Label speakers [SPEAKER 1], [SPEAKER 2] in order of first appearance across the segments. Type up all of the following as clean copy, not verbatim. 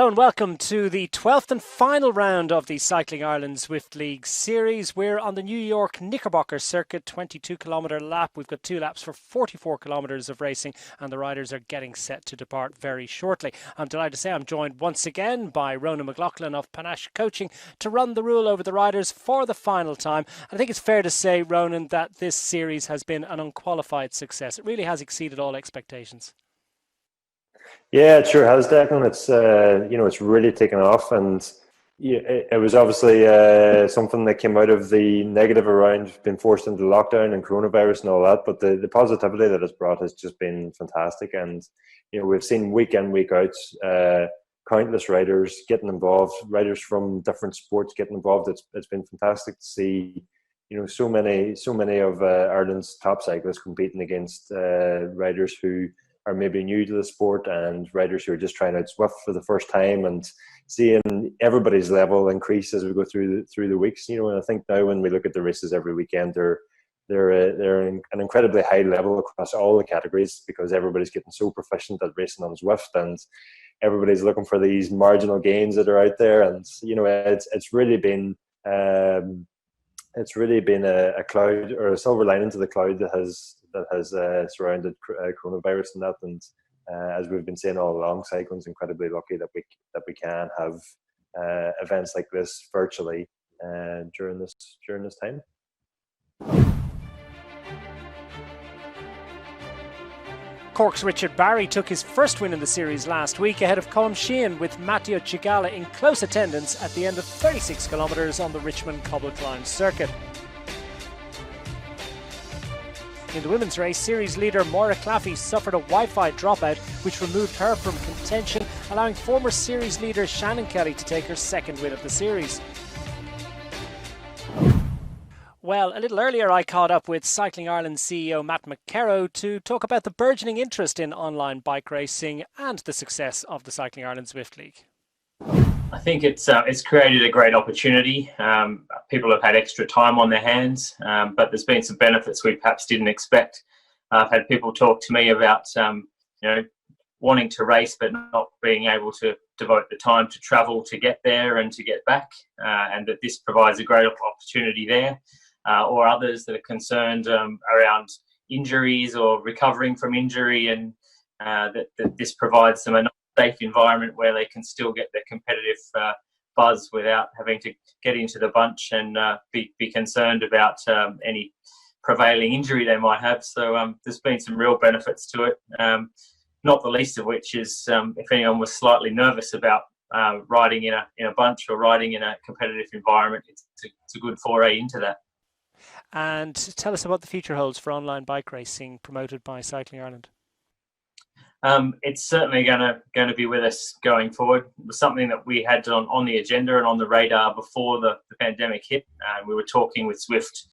[SPEAKER 1] and welcome to the 12th and final round of the Cycling Ireland Zwift League Series. We're on the New York Knickerbocker circuit, 22-kilometre lap. We've got 2 laps for 44 kilometres of racing, and the riders are getting set to depart very shortly. I'm delighted to say I'm joined once again by Ronan McLaughlin of Panache Coaching to run the rule over the riders for the final time. I think it's fair to say, Ronan, that this series has been an unqualified success. It really has exceeded all expectations.
[SPEAKER 2] Yeah, it sure has, Declan. It's it's really taken off, and it was obviously something that came out of the negative around being forced into lockdown and coronavirus and all that. But the positivity that it's brought has just been fantastic, and we've seen week in, week out, countless riders getting involved, riders from different sports getting involved. It's been fantastic to see, so many of Ireland's top cyclists competing against riders who are maybe new to the sport and riders who are just trying out Zwift for the first time, and seeing everybody's level increase as we go through the weeks. And I think now when we look at the races every weekend, they're an incredibly high level across all the categories, because everybody's getting so proficient at racing on Zwift, and everybody's looking for these marginal gains that are out there. And it's really been a cloud, or a silver lining to the cloud that has surrounded coronavirus and that. And as we've been saying all along, cycling's incredibly lucky that we can have events like this virtually during this time.
[SPEAKER 1] Cork's Richard Barry took his first win in the series last week ahead of Colm Sheehan, with Matteo Cigala in close attendance at the end of 36 kilometres on the Richmond Cobble Climb circuit. In the women's race, series leader Maura Claffey suffered a Wi-Fi dropout which removed her from contention, allowing former series leader Shannon Kelly to take her second win of the series. Well, a little earlier I caught up with Cycling Ireland CEO Matt McKerrow to talk about the burgeoning interest in online bike racing and the success of the Cycling Ireland Zwift League.
[SPEAKER 3] I think it's created a great opportunity. People have had extra time on their hands, but there's been some benefits we perhaps didn't expect. I've had people talk to me about wanting to race but not being able to devote the time to travel to get there and to get back, and that this provides a great opportunity there. Or others that are concerned around injuries or recovering from injury, and that this provides them a safe environment where they can still get their competitive buzz without having to get into the bunch and be concerned about any prevailing injury they might have. So there's been some real benefits to it, not the least of which is if anyone was slightly nervous about riding in a bunch or riding in a competitive environment, it's a good foray into that.
[SPEAKER 1] And tell us about the future holds for online bike racing promoted by Cycling Ireland.
[SPEAKER 3] It's certainly going to be with us going forward. It was something that we had on the agenda and on the radar before the pandemic hit. We were talking with Zwift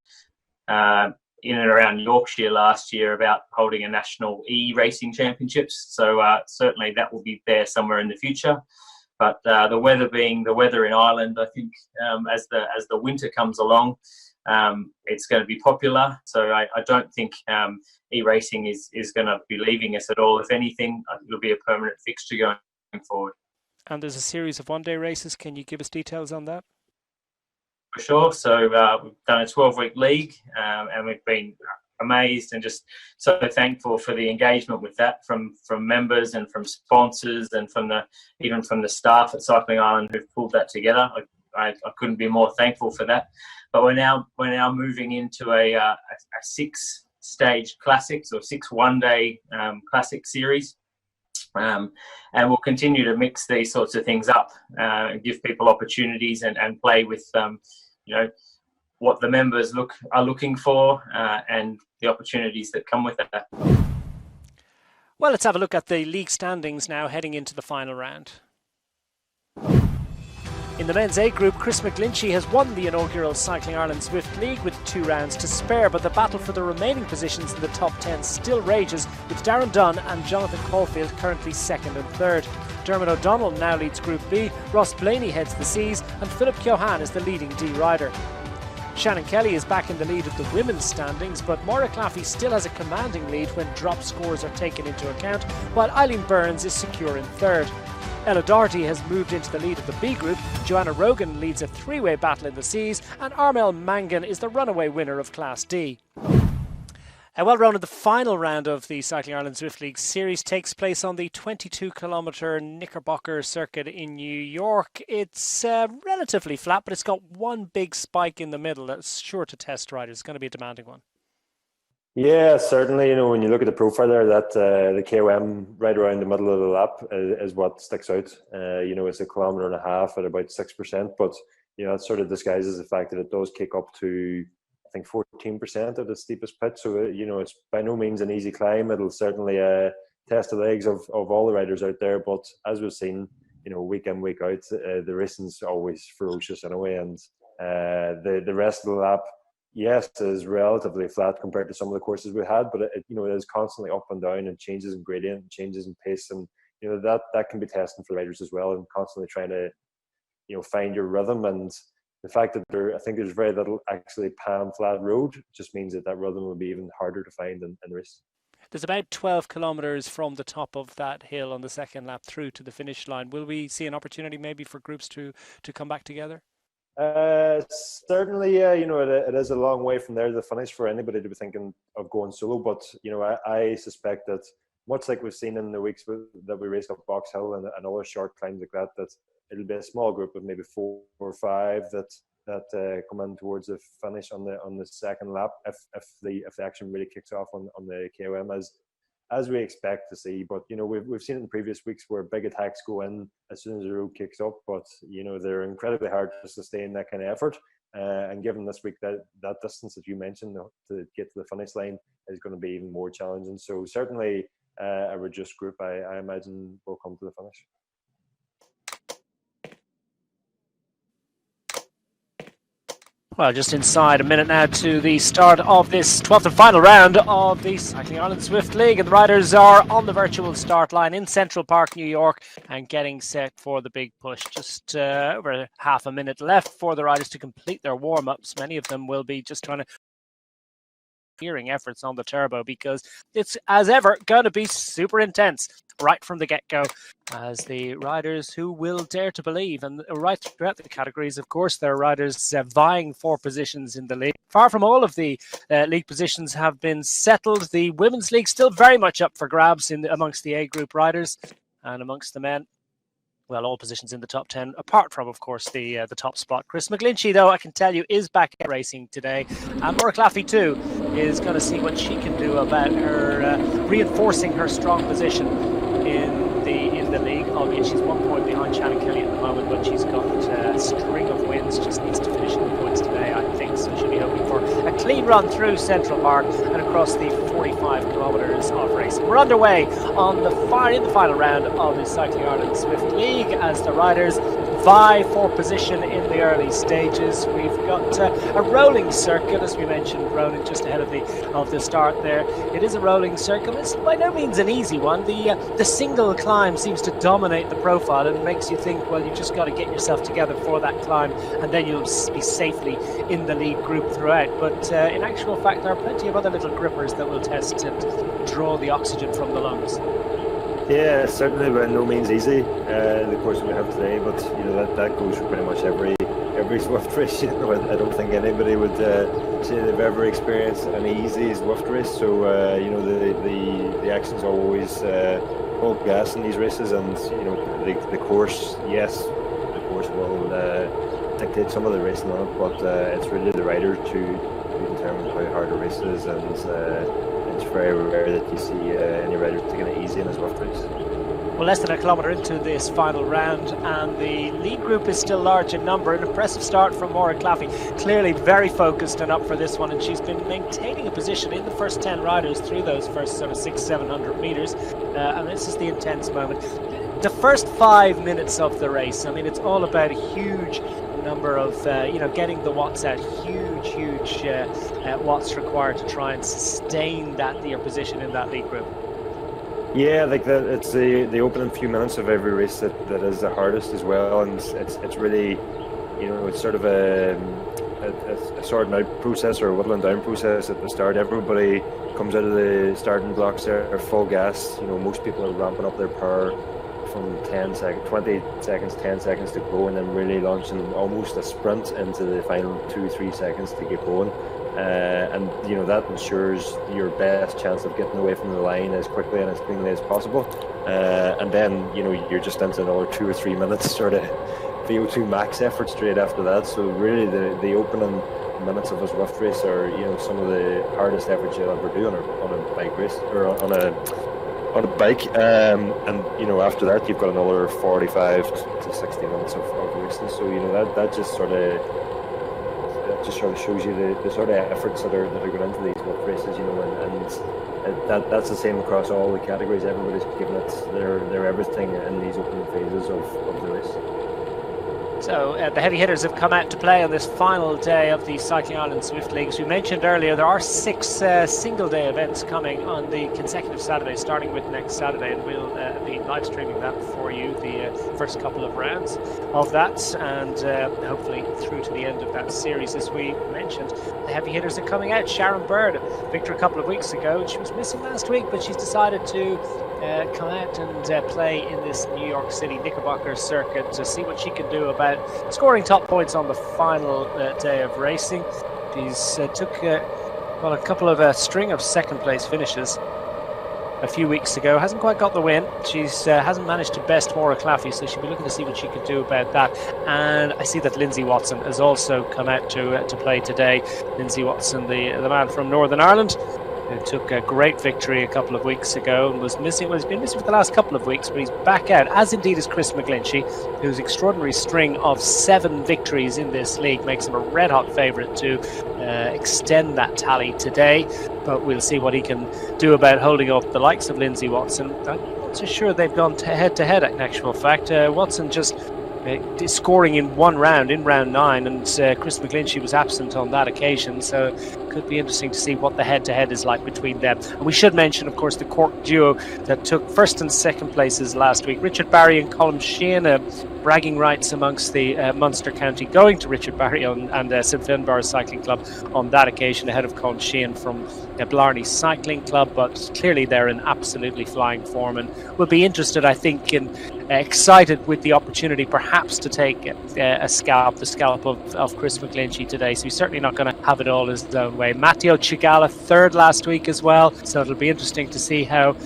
[SPEAKER 3] in and around Yorkshire last year about holding a national e-racing championships. So certainly that will be there somewhere in the future. But the weather being the weather in Ireland, I think as the winter comes along, it's going to be popular. So I don't think e-racing is going to be leaving us at all. If anything, it'll be a permanent fixture going forward.
[SPEAKER 1] And there's a series of one-day races. Can you give us details on that?
[SPEAKER 3] For sure. So we've done a 12-week league, and we've been amazed and just so thankful for the engagement with that from members and from sponsors and even from the staff at Cycling Ireland who've pulled that together. I couldn't be more thankful for that. But we're now moving into a 6-stage classics or 6 one-day classic series, and we'll continue to mix these sorts of things up and give people opportunities and play with what the members are looking for and the opportunities that come with that.
[SPEAKER 1] Well, let's have a look at the league standings now heading into the final round. In the men's A group, Chris McGlinchey has won the inaugural Cycling Ireland Zwift League with 2 rounds to spare, but the battle for the remaining positions in the top 10 still rages, with Darren Dunn and Jonathan Caulfield currently 2nd and 3rd. Dermot O'Donnell now leads Group B, Ross Blaney heads the C's, and Philip Keohane is the leading D rider. Shannon Kelly is back in the lead of the women's standings, but Maura Claffey still has a commanding lead when drop scores are taken into account, while Eileen Burns is secure in 3rd. Ella Doherty has moved into the lead of the B group. Joanna Rogan leads a three-way battle in the C's, and Armel Mangan is the runaway winner of Class D. Well, Ronan, the final round of the Cycling Ireland Zwift League Series takes place on the 22-kilometre Knickerbocker circuit in New York. It's relatively flat, but it's got one big spike in the middle that's sure to test riders. It's going to be a demanding one.
[SPEAKER 2] Yeah, certainly. When you look at the profile there, that the KOM right around the middle of the lap is what sticks out. It's 1.5 kilometres at about 6%, but that sort of disguises the fact that it does kick up to, I think, 14% of the steepest pitch. So it's by no means an easy climb. It'll certainly test the legs of all the riders out there. But as we've seen, week in, week out, the racing's always ferocious anyway, and the rest of the lap, yes, is relatively flat compared to some of the courses we had, but it is constantly up and down and changes in gradient, and changes in pace, and that can be testing for the riders as well, and constantly trying to find your rhythm. And the fact that I think there's very little actually pan flat road just means that rhythm will be even harder to find in the race.
[SPEAKER 1] There's about 12 kilometres from the top of that hill on the second lap through to the finish line. Will we see an opportunity maybe for groups to come back together?
[SPEAKER 2] Certainly, yeah. It is a long way from there to the finish for anybody to be thinking of going solo. But I suspect that, much like we've seen in the weeks that we raced up Box Hill and other short climbs like that it'll be a small group of maybe 4 or 5 that come in towards the finish on the second lap if the action really kicks off on the KOM as we expect to see. But we've seen it in previous weeks where big attacks go in as soon as the road kicks up, but they're incredibly hard to sustain that kind of effort, and given this week that distance that you mentioned to get to the finish line is going to be even more challenging. So certainly a reduced group I imagine will come to the finish.
[SPEAKER 1] Well, just inside a minute now to the start of this 12th and final round of the Cycling Ireland Zwift League, and the riders are on the virtual start line in Central Park, New York, and getting set for the big push. Just over half a minute left for the riders to complete their warm-ups. Many of them will be just trying to hearing efforts on the turbo, because it's, as ever, going to be super intense right from the get-go, as the riders who will dare to believe, and right throughout the categories, of course, there are riders vying for positions in the league. Far from all of the league positions have been settled. The Women's League still very much up for grabs amongst the A group riders, and amongst the men, well, all positions in the top 10, apart from, of course, the top spot. Chris McGlinchey, though, I can tell you, is back racing today. And Maura Claffey, too, is going to see what she can do about her reinforcing her strong position in the league, albeit she's 1 point behind Shannon Kelly at the moment, but she's got a string of wins, just needs to finish in the points today, I think. So she'll be hoping for a clean run through Central Park and across the 45 kilometres of racing. We're underway in the final round of the Cycling Ireland Zwift League as the riders vie for position in the early stages. We've got a rolling circuit, as we mentioned, Ronan, just ahead of the start there. It is a rolling circuit. It's by no means an easy one. The single climb seems to dominate the profile, and makes you think, well, you've just got to get yourself together for that climb, and then you'll be safely in the lead group throughout. But in actual fact, there are plenty of other little grippers that will test and draw the oxygen from the lungs.
[SPEAKER 2] Yeah, certainly by no means easy, the course we have today, but that goes for pretty much every Zwift race. I don't think anybody would say they've ever experienced an easy Zwift race. So the action's always full gas in these races, and the course, yes, the course will dictate some of the racing on it, but it's really the rider to determine how hard a race is, and it's very rare that you see any rider taking it easy in a Zwift race.
[SPEAKER 1] Well, less than a kilometre into this final round, and the lead group is still large in number. An impressive start from Maura Claffey, clearly very focused and up for this one, and she's been maintaining a position in the first 10 riders through those first sort of 600-700 metres, and this is the intense moment. The first 5 minutes of the race, I mean, it's all about a huge number of getting the watts out, huge watts required to try and sustain your position in that lead group.
[SPEAKER 2] Yeah, like that. It's the opening few minutes of every race that is the hardest as well, and it's really, it's sort of a sorting out process or a whittling down process at the start. Everybody comes out of the starting blocks there full gas. Most people are ramping up their power from 20 seconds, 10 seconds to go, and then really launching almost a sprint into the final 2-3 seconds to get going. And that ensures your best chance of getting away from the line as quickly and as cleanly as possible. And then you're just into another 2 or 3 minutes sort of VO2 max effort straight after that. So really the opening minutes of a Zwift race are some of the hardest efforts you'll ever do on a bike race, or on a bike. And after that you've got another 45 to 60 minutes of racing. So that just sort of shows you the sort of efforts that are going into these Zwift races, and that's the same across all the categories. Everybody's giving it their everything in these opening phases of the race.
[SPEAKER 1] So the heavy hitters have come out to play on this final day of the Cycling Ireland Zwift League. As we mentioned earlier, there are 6 single-day events coming on the consecutive Saturdays, starting with next Saturday, and we'll be live streaming that for you, the first couple of rounds of that, and hopefully through to the end of that series. As we mentioned, the heavy hitters are coming out. Sharon Bird, victor a couple of weeks ago. She was missing last week, but she's decided to come out and play in this New York City Knickerbocker circuit to see what she can do about scoring top points on the final day of racing. She's took a couple of string of second place finishes a few weeks ago. Hasn't quite got the win. She's hasn't managed to best Maura Claffey, so she'll be looking to see what she can do about that. And I see that Lindsay Watson has also come out to play today. Lindsay Watson, the man from Northern Ireland, who took a great victory a couple of weeks ago and was missing. Well, he's been missing for the last couple of weeks, but he's back out, as indeed is Chris McGlinchey, whose extraordinary string of 7 victories in this league makes him a red-hot favourite to extend that tally today. But we'll see what he can do about holding up the likes of Lindsay Watson. I'm not so sure they've gone head-to-head, in actual fact. Watson just scoring in one round, in round 9, and Chris McGlinchey was absent on that occasion, so it could be interesting to see what the head-to-head is like between them. And we should mention, of course, the Cork duo that took first and second places last week, Richard Barry and Colm Sheehan. Bragging rights amongst the Munster County going to Richard Barry and St Finbarr Cycling Club on that occasion, ahead of Colm Sheehan from Blarney Cycling Club. But clearly they're in absolutely flying form, and will be interested, I think, in excited with the opportunity perhaps to take the scalp of Chris McGlinchey today. So he's certainly not going to have it all his own way. Matteo Chigala third last week as well, so it'll be interesting to see how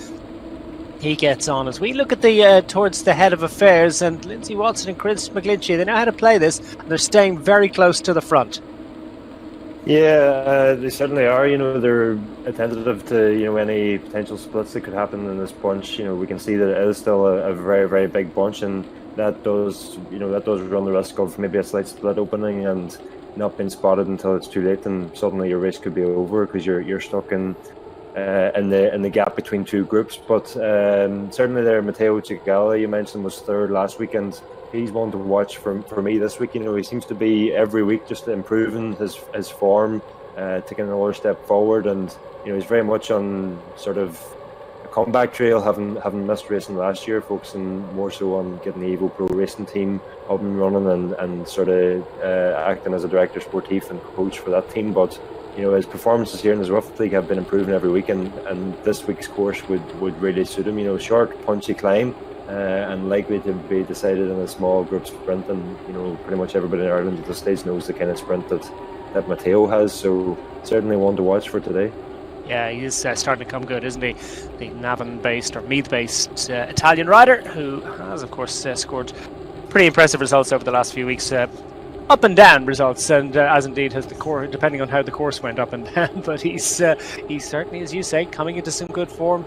[SPEAKER 1] he gets on. As we look at the towards the head of affairs, and Lindsay Watson and Chris McGlinchey, they know how to play this, and they're staying very close to the front.
[SPEAKER 2] Yeah, they certainly are. They're attentive to any potential splits that could happen in this bunch. We can see that it is still a very, very big bunch, and that does run the risk of maybe a slight split opening and not being spotted until it's too late, and suddenly your race could be over because you're stuck in the gap between 2 groups. But certainly there, Matteo Chigala, you mentioned, was third last week, and he's one to watch for me this week. He seems to be every week just improving his form, taking another step forward, and he's very much on sort of a comeback trail, having missed racing last year, focusing more so on getting the Evo Pro racing team up and running, and sort of acting as a director sportif and coach for that team. But his performances here in the Zwift League have been improving every week, and this week's course would really suit him. Short, punchy climb, and likely to be decided in a small group sprint. And pretty much everybody in Ireland at this stage knows the kind of sprint that Matteo has. So certainly one to watch for today.
[SPEAKER 1] Yeah, he is starting to come good, isn't he? The Navan-based or Meath-based Italian rider, who has, of course, scored pretty impressive results over the last few weeks. Up and down results, and as indeed has the course, depending on how the course went up and down. But he's certainly, as you say, coming into some good form,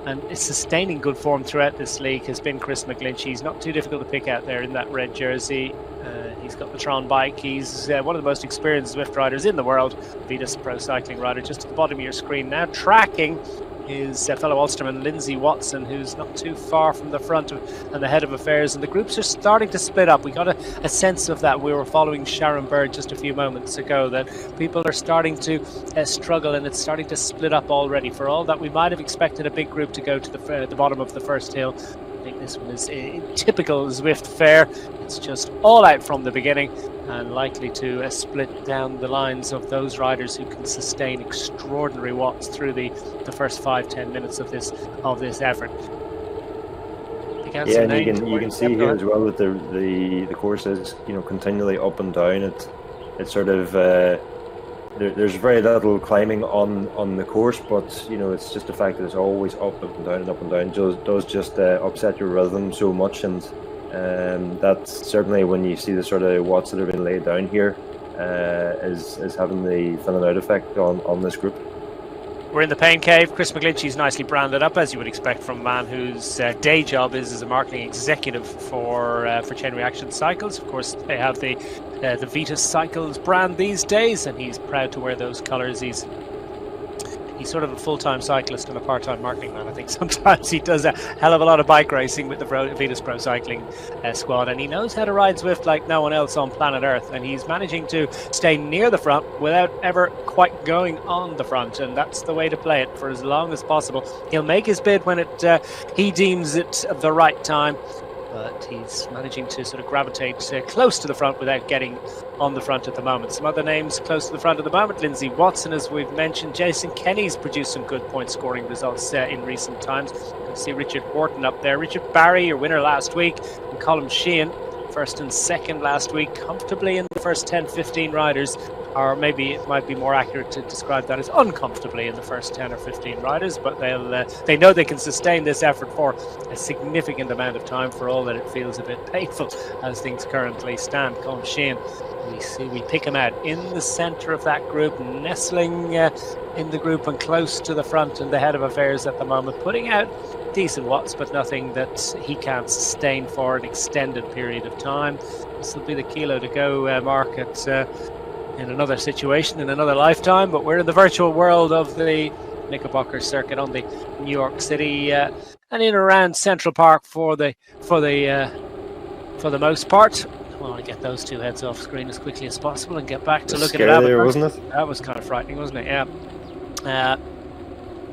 [SPEAKER 1] and is sustaining good form throughout this league. Has been Chris McGlinchey. He's not too difficult to pick out there in that red jersey. He's got the Tron bike. He's one of the most experienced Zwift riders in the world. Vitas Pro Cycling rider, just at the bottom of your screen now, tracking his fellow Ulsterman Lindsay Watson, who's not too far from the front and the head of affairs. And the groups are starting to split up. We got a sense of that. We were following Sharon Bird just a few moments ago, that people are starting to struggle, and it's starting to split up already. For all that we might have expected a big group to go to the bottom of the first hill, I think this one is typical Zwift fare. It's just all out from the beginning, and likely to split down the lines of those riders who can sustain extraordinary watts through the first 5-10 minutes of this effort.
[SPEAKER 2] Yeah, and you can see here as well that the course is, you know, continually up and down. It's sort of there's very little climbing on the course, but you know, it's just the fact that it's always up and down and up and down does just upset your rhythm so much, and that's certainly when you see the sort of watts that have been laid down here is having the thinning out effect on this group.
[SPEAKER 1] We're in the pain cave. Chris McGlinchey's nicely branded up, as you would expect from a man whose day job is as a marketing executive for Chain Reaction Cycles. Of course, they have the Vitus Cycles brand these days, and he's proud to wear those colours. He's sort of a full-time cyclist and a part-time marketing man. I think sometimes he does a hell of a lot of bike racing with the Vitus Pro Cycling squad, and he knows how to ride Zwift like no one else on planet Earth, and he's managing to stay near the front without ever quite going on the front, and that's the way to play it for as long as possible. He'll make his bid when he deems it the right time, but he's managing to sort of gravitate close to the front without getting on the front at the moment. Some other names close to the front at the moment: Lindsay Watson, as we've mentioned. Jason Kenny's produced some good point scoring results in recent times. You can see Richard Horton up there. Richard Barry, your winner last week, and Colm Sheehan, first and second last week, comfortably in the first 10-15 riders, or maybe it might be more accurate to describe that as uncomfortably in the first 10 or 15 riders, but they know they can sustain this effort for a significant amount of time, for all that it feels a bit painful as things currently stand. Colm Sheehan, we pick him out in the centre of that group, nestling in the group and close to the front and the head of affairs at the moment, putting out decent watts, but nothing that he can't sustain for an extended period of time. This will be the kilo to go, Mark, in another situation, in another lifetime, but we're in the virtual world of the Knickerbocker circuit on the New York City and in and around Central Park for the most part. I want to get those two heads off screen as quickly as possible and get back to looking at it.
[SPEAKER 2] Wasn't it?
[SPEAKER 1] That was kind of frightening, wasn't it? Yeah.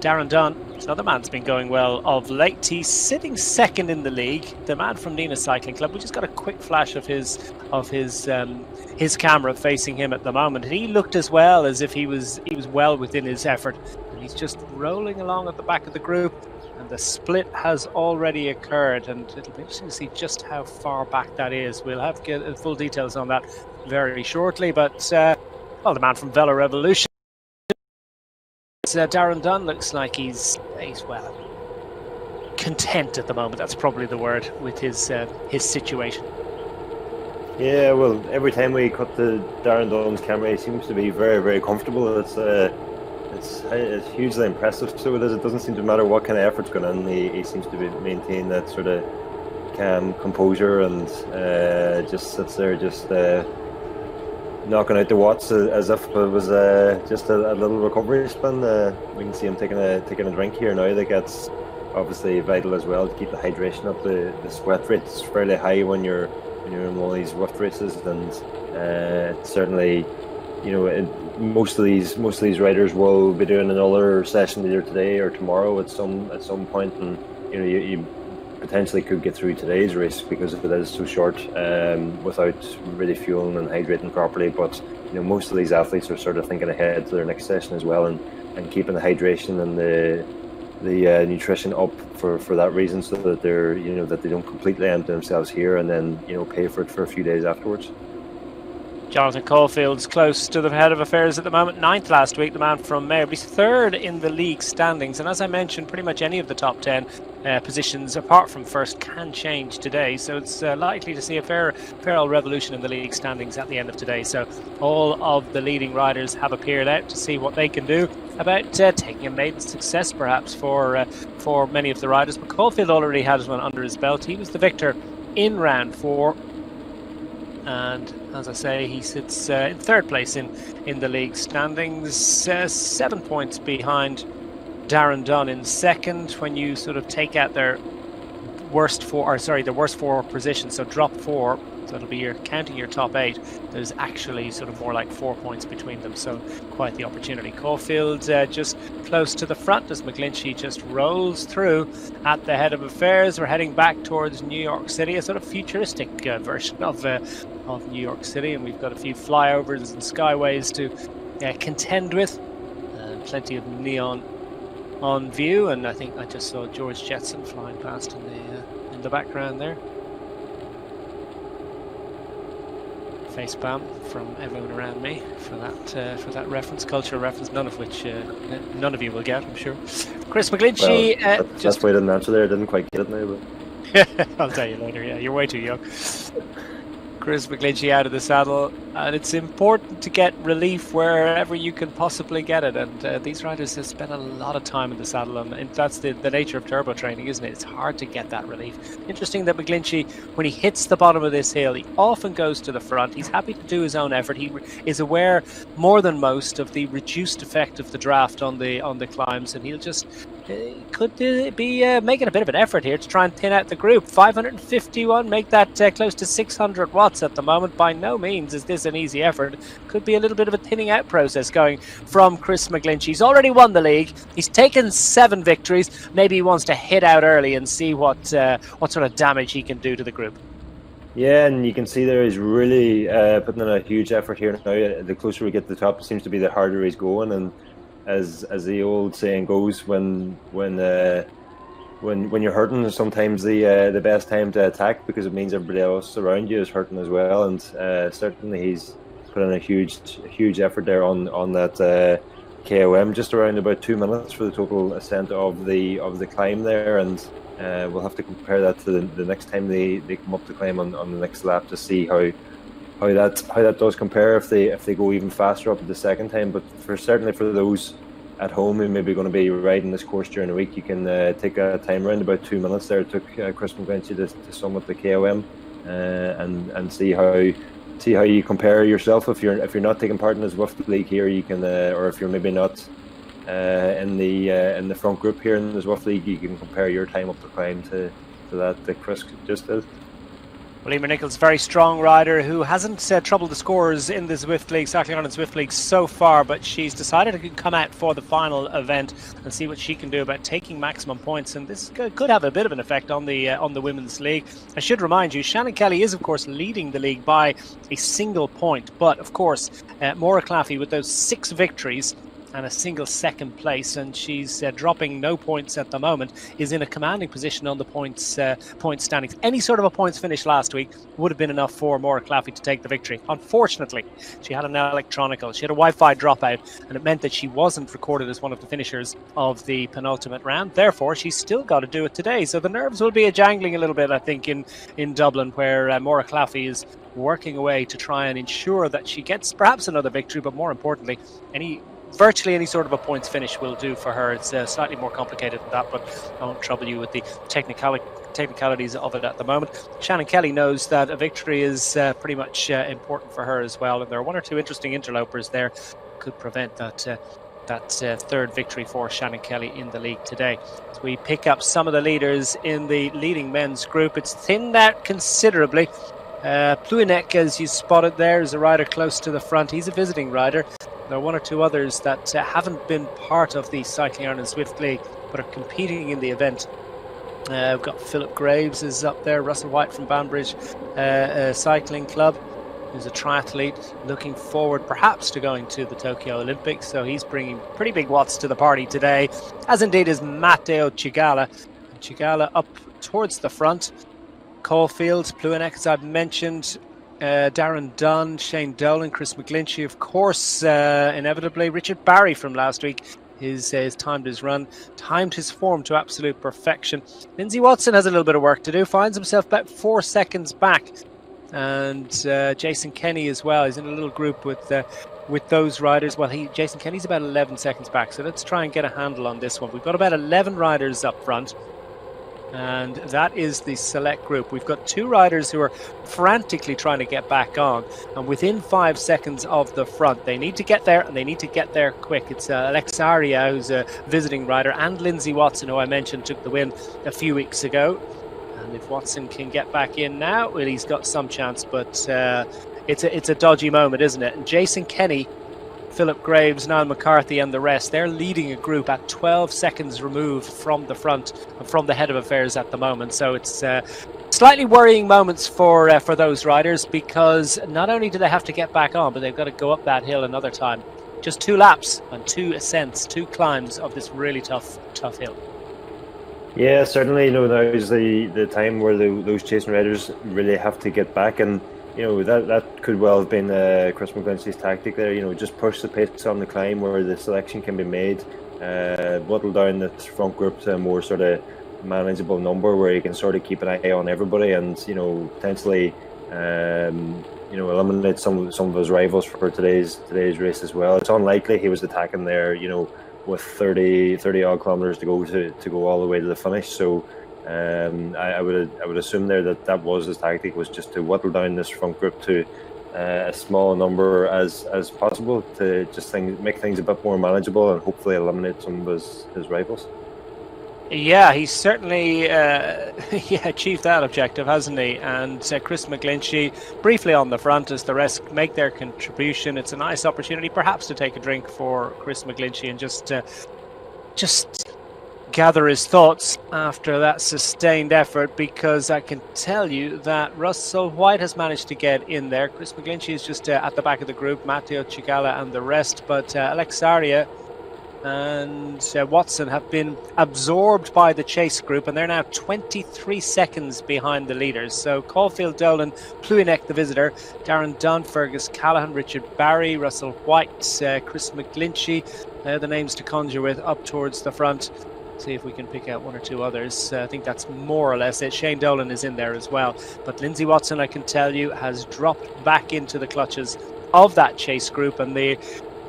[SPEAKER 1] Darren Dunn, another man's been going well of late. He's sitting second in the league. The man from Nina Cycling Club. We just got a quick flash of his camera facing him at the moment, and he looked as well as if he was well within his effort. And he's just rolling along at the back of the group, and the split has already occurred, and it'll be interesting to see just how far back that is. We'll have to get full details on that very shortly. But the man from Velo Revolution, Darren Dunn, looks like he's well content at the moment. That's probably the word with his situation.
[SPEAKER 2] Yeah, well, every time we cut to Darren Dunn's camera, he seems to be very, very comfortable. It's hugely impressive. So it is. It doesn't seem to matter what kind of effort's going on. He seems to maintain that sort of calm composure and just sits there, just knocking out the watts as if it was just a little recovery spin. We can see him taking a drink here now. That gets obviously vital as well to keep the hydration up. The sweat rate is fairly high when you're in one of these Zwift races, and certainly, you know, most of these riders will be doing another session either today or tomorrow at some point, and you know, you potentially could get through today's race because it is so short without really fueling and hydrating properly. But you know, most of these athletes are sort of thinking ahead to their next session as well, and keeping the hydration and the nutrition up for that reason, so that they're, you know, that they don't completely empty themselves here and then, you know, pay for it for a few days afterwards.
[SPEAKER 1] Jonathan Caulfield's close to the head of affairs at the moment, 9th last week, the man from Mayo. He's 3rd in the league standings, and as I mentioned, pretty much any of the top 10 positions apart from first can change today, so it's likely to see a fair old revolution in the league standings at the end of today. So all of the leading riders have appeared out to see what they can do about taking a maiden success perhaps for many of the riders, but Caulfield already has one under his belt. He was the victor in round 4, and as I say, he sits in 3rd place in the league standings, 7 points behind Darren Dunn in 2nd. When you sort of take out their worst 4 positions, so drop 4, so it'll be counting your top 8, there's actually sort of more like 4 points between them, so quite the opportunity. Caulfield just close to the front as McGlinchey just rolls through at the head of affairs. We're heading back towards New York City, a sort of futuristic version of New York City, and we've got a few flyovers and skyways to contend with, plenty of neon on view, and I think I just saw George Jetson flying past in in the background there. Face palm from everyone around me for that reference, cultural reference, none of which none of you will get, I'm sure. Chris McGlinchey.
[SPEAKER 2] Well, that's why I didn't answer there. I didn't quite get it now, but
[SPEAKER 1] I'll tell you later. Yeah, you're way too young. Chris McGlinchey out of the saddle, and it's important to get relief wherever you can possibly get it, and these riders have spent a lot of time in the saddle, and that's the nature of turbo training, isn't it? It's hard to get that relief. Interesting that McGlinchey, when he hits the bottom of this hill, he often goes to the front. He's happy to do his own effort. He is aware more than most of the reduced effect of the draft on the climbs, and he'll just could be making a bit of an effort here to try and thin out the group. 551, make that close to 600 watts at the moment. By no means is this an easy effort. Could be a little bit of a thinning out process going from Chris McGlinchey. He's already won the league. He's taken 7 victories. Maybe he wants to hit out early and see what sort of damage he can do to the group.
[SPEAKER 2] Yeah, and you can see there he's really putting in a huge effort here now. The closer we get to the top, it seems to be the harder he's going, and as the old saying goes, when you're hurting, sometimes the best time to attack, because it means everybody else around you is hurting as well. And certainly he's put in a huge effort there on that KOM, just around about 2 minutes for the total ascent of the climb there, and we'll have to compare that to the next time they come up to climb on the next lap to see how that does compare if they go even faster up the second time. But certainly for those at home who may be going to be riding this course during the week, you can take a time around about 2 minutes there. It took Chris McGlinchey to summit the KOM, and see how you compare yourself. If you're not taking part in the Zwift League here, you can, or if you're maybe not in the front group here in the Zwift League, you can compare your time up the climb to that Chris just did.
[SPEAKER 1] Well, Emer Nichols, very strong rider who hasn't troubled the scores in the Zwift League, Cycling Ireland Zwift League so far, but she's decided to come out for the final event and see what she can do about taking maximum points, and this could have a bit of an effect on the Women's League. I should remind you, Shannon Kelly is of course leading the league by a single point, but of course Maura Claffey with those 6 victories and a single second place, and she's dropping no points at the moment, is in a commanding position on the points standings. Any sort of a points finish last week would have been enough for Maura Claffey to take the victory. Unfortunately, she had an electronical, she had a Wi-Fi dropout, and it meant that she wasn't recorded as one of the finishers of the penultimate round. Therefore, she's still got to do it today, so the nerves will be a-jangling a little bit, I think, in Dublin, where Maura Claffey is working away to try and ensure that she gets perhaps another victory, but more importantly, virtually any sort of a points finish will do for her. It's slightly more complicated than that, but I won't trouble you with the technicalities of it at the moment. Shannon Kelly knows that a victory is pretty much important for her as well, and there are 1 or 2 interesting interlopers there could prevent that third victory for Shannon Kelly in the league today. So we pick up some of the leaders in the leading men's group. It's thinned out considerably. Pluinek, as you spotted there, is a rider close to the front. He's a visiting rider. There are 1 or 2 others that haven't been part of the Cycling Ireland Zwift League but are competing in the event. We've got Philip Graves is up there, Russell White from Banbridge Cycling Club, who's a triathlete looking forward perhaps to going to the Tokyo Olympics, so he's bringing pretty big watts to the party today, as indeed is Matteo Cigala. Cigala up towards the front. Caulfield, Pluinek, as I've mentioned, Darren Dunn, Shane Dolan, Chris McGlinchey, of course, inevitably Richard Barry from last week. His timed his run, timed his form to absolute perfection. Lindsay Watson has a little bit of work to do, finds himself about 4 seconds back, and Jason Kenny as well. He's in a little group with those riders. Well, Jason Kenny's about 11 seconds back, so let's try and get a handle on this one. We've got about 11 riders up front, and that is the select group. We've got 2 riders who are frantically trying to get back on, and within 5 seconds of the front. They need to get there, and they need to get there quick. It's Alex Aria, who's a visiting rider, and Lindsay Watson, who I mentioned took the win a few weeks ago. And if Watson can get back in now, well, he's got some chance, but it's a dodgy moment, isn't it? And Jason Kenny, Philip Graves, Niall McCarthy and the rest, they're leading a group at 12 seconds removed from the front and from the head of affairs at the moment. So it's slightly worrying moments for those riders, because not only do they have to get back on, but they've got to go up that hill another time. Just 2 laps and 2 ascents, 2 climbs of this really tough hill.
[SPEAKER 2] Yeah, certainly. Now is the time where those chasing riders really have to get back, and that could well have been Chris McGlinchey's tactic there. Just push the pace on the climb where the selection can be made, whittle down the front group to a more sort of manageable number where you can sort of keep an eye on everybody, and potentially eliminate some of his rivals for today's race as well. It's unlikely he was attacking there, with 30 odd kilometers to go all the way to the finish. So I would assume there that was his tactic, was just to whittle down this front group to as small a number as possible to just make things a bit more manageable and hopefully eliminate some of his rivals.
[SPEAKER 1] Yeah, he's certainly achieved that objective, hasn't he? And Chris McGlinchey briefly on the front as the rest make their contribution. It's a nice opportunity perhaps to take a drink for Chris McGlinchey and just gather his thoughts after that sustained effort, because I can tell you that Russell White has managed to get in there. Chris McGlinchey is just at the back of the group, Matteo Cicala and the rest, but Alexaria and Watson have been absorbed by the chase group, and they're now 23 seconds behind the leaders. So Caulfield, Dolan, Pluinek the visitor, Darren Dunn, Fergus Callaghan, Richard Barry, Russell White, Chris McGlinchey, the names to conjure with up towards the front. See if we can pick out one or two others. I think that's more or less it. Shane Dolan is in there as well, but Lindsay Watson, I can tell you, has dropped back into the clutches of that chase group, and they're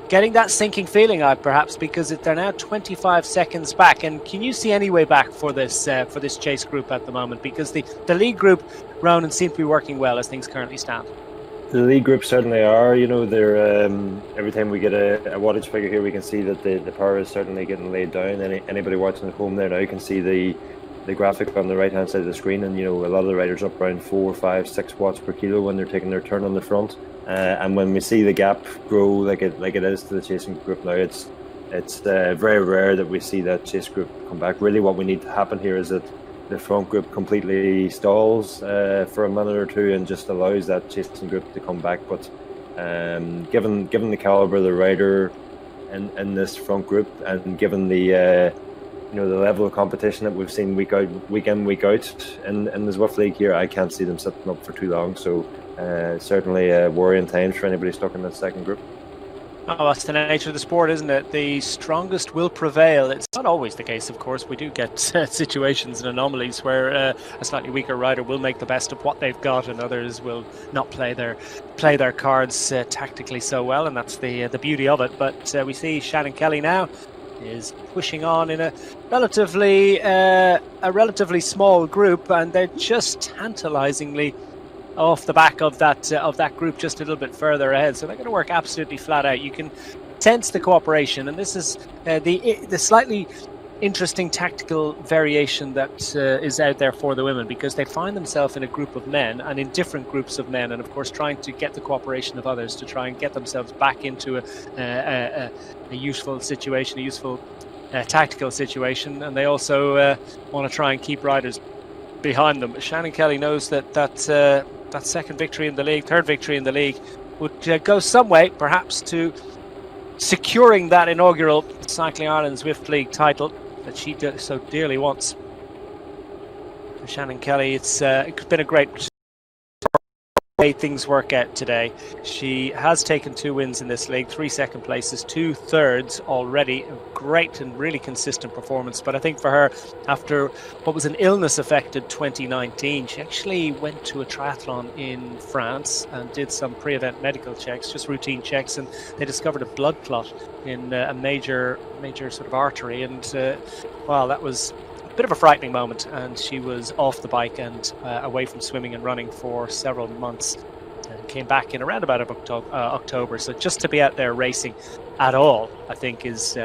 [SPEAKER 1] getting that sinking feeling out perhaps because they're now 25 seconds back. And can you see any way back for this chase group at the moment? Because the lead group, Ronan, seem to be working well as things currently stand.
[SPEAKER 2] The lead group certainly are. They're every time we get a wattage figure here, we can see that the power is certainly getting laid down. Anybody watching at home there now can see the graphic on the right hand side of the screen, and a lot of the riders up around 4, 5, 6 watts per kilo when they're taking their turn on the front. And when we see the gap grow like it is to the chasing group now, it's very rare that we see that chase group come back. Really, what we need to happen here is that the front group completely stalls for a minute or two and just allows that chasing group to come back. But given the caliber of the rider in this front group, and given the the level of competition that we've seen week in, week out in the Zwift League here, I can't see them sitting up for too long. So certainly worrying times for anybody stuck in that second group.
[SPEAKER 1] Oh, that's the nature of the sport, isn't it? The strongest will prevail. It's not always the case, of course. We do get situations and anomalies where a slightly weaker rider will make the best of what they've got, and others will not play their cards tactically so well, and that's the beauty of it. But we see Shannon Kelly now is pushing on in a relatively small group, and they're just tantalisingly off the back of that group just a little bit further ahead. So they're going to work absolutely flat out. You can sense the cooperation, and this is the slightly interesting tactical variation that is out there for the women, because they find themselves in a group of men and in different groups of men, and of course trying to get the cooperation of others to try and get themselves back into a useful situation, a useful tactical situation, and they also want to try and keep riders behind them. Shannon Kelly knows that second victory in the league, third victory in the league, would go some way perhaps to securing that inaugural Cycling Ireland Zwift League title that she so dearly wants. For Shannon Kelly, it's been a great way things work out today. She has taken 2 wins in this league, 3 second places, 2 thirds already. A great and really consistent performance. But I think for her, after what was an illness affected 2019, she actually went to a triathlon in France and did some pre-event medical checks, just routine checks, and they discovered a blood clot in a major sort of artery, and well, that was a bit of a frightening moment, and she was off the bike and away from swimming and running for several months, and came back in around about October. So just to be out there racing at all, I think is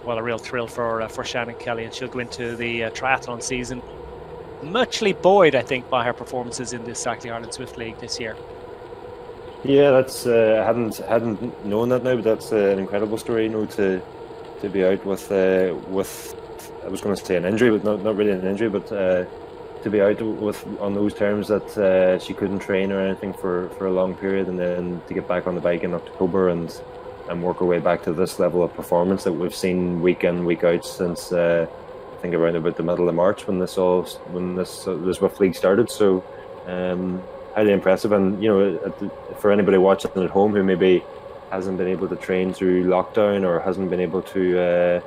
[SPEAKER 1] well, a real thrill for Shannon Kelly, and she'll go into the triathlon season muchly buoyed, I think, by her performances in the Cycling Ireland Zwift League this year.
[SPEAKER 2] Yeah, that's I hadn't known that now, but that's an incredible story, to be out with I was going to say an injury, but not really an injury, but to be out with on those terms that she couldn't train or anything for a long period, and then to get back on the bike in October and work her way back to this level of performance that we've seen week in, week out since think around about the middle of March when this Zwift League started. So highly impressive, and for anybody watching at home who maybe hasn't been able to train through lockdown or hasn't been able to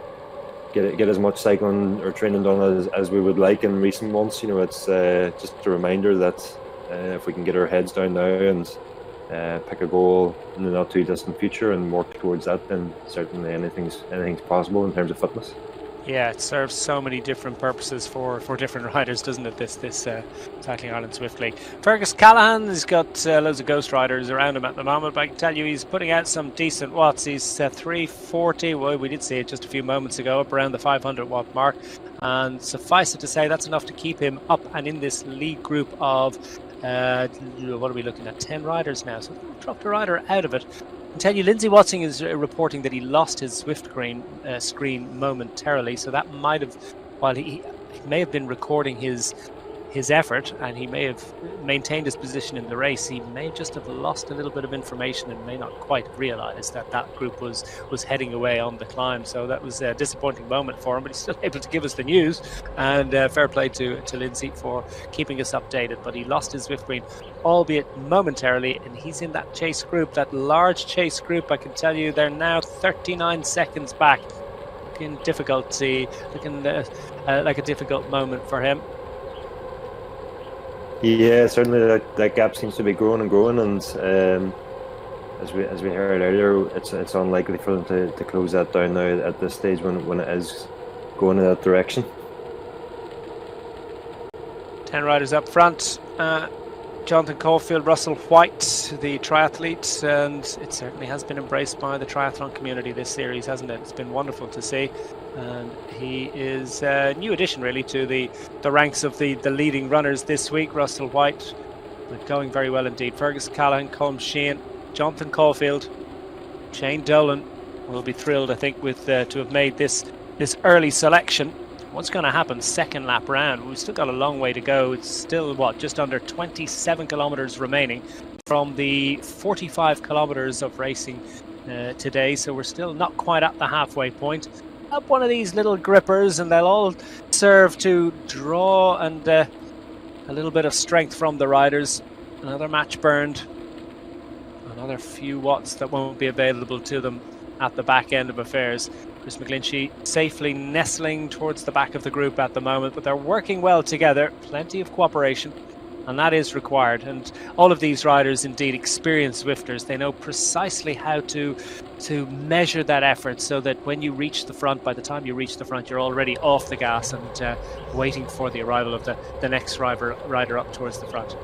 [SPEAKER 2] get as much cycling or training done as we would like in recent months, it's just a reminder that if we can get our heads down now and pick a goal in the not too distant future and work towards that, then certainly anything's possible in terms of fitness.
[SPEAKER 1] Yeah, it serves so many different purposes for different riders, doesn't it, this Cycling Ireland Zwift League. Fergus Callahan has got loads of ghost riders around him at the moment, but I can tell you he's putting out some decent watts. He's 340, well, we did see it just a few moments ago, up around the 500 watt mark, and suffice it to say that's enough to keep him up and in this league group of what are we looking at, 10 riders now, so dropped a rider out of it. I can tell you Lindsay Watson is reporting that he lost his Zwift screen momentarily, so that might have, while he may have been recording his effort and he may have maintained his position in the race, he may just have lost a little bit of information and may not quite realise that group was heading away on the climb. So that was a disappointing moment for him, but he's still able to give us the news, and fair play to Lindsay for keeping us updated. But he lost his Zwift green, albeit momentarily, and he's in that chase group, that large chase group. I can tell you they're now 39 seconds back. Looking like a difficult moment for him.
[SPEAKER 2] Yeah, certainly that gap seems to be growing and growing, and as we heard earlier, it's unlikely for them to close that down now at this stage when it is going in that direction.
[SPEAKER 1] 10 riders up front. Jonathan Caulfield, Russell White, the triathlete, and it certainly has been embraced by the triathlon community, this series, hasn't it? It's been wonderful to see, and he is a new addition really to the ranks of the leading runners this week. Russell White, but going very well indeed. Fergus Callahan, Colm Sheehan, Jonathan Caulfield, Shane Dolan will be thrilled, I think, with to have made this early selection. What's going to happen second lap round? We've still got a long way to go. It's still, just under 27 kilometres remaining from the 45 kilometres of racing today. So we're still not quite at the halfway point. Up one of these little grippers, and they'll all serve to draw and a little bit of strength from the riders. Another match burned. Another few watts that won't be available to them at the back end of affairs. Chris McGlinchey safely nestling towards the back of the group at the moment, but they're working well together. Plenty of cooperation, and that is required. And all of these riders, indeed experienced Zwifters, they know precisely how to measure that effort, so that when you reach the front, by the time you reach the front, you're already off the gas and waiting for the arrival of the next rider up towards the front.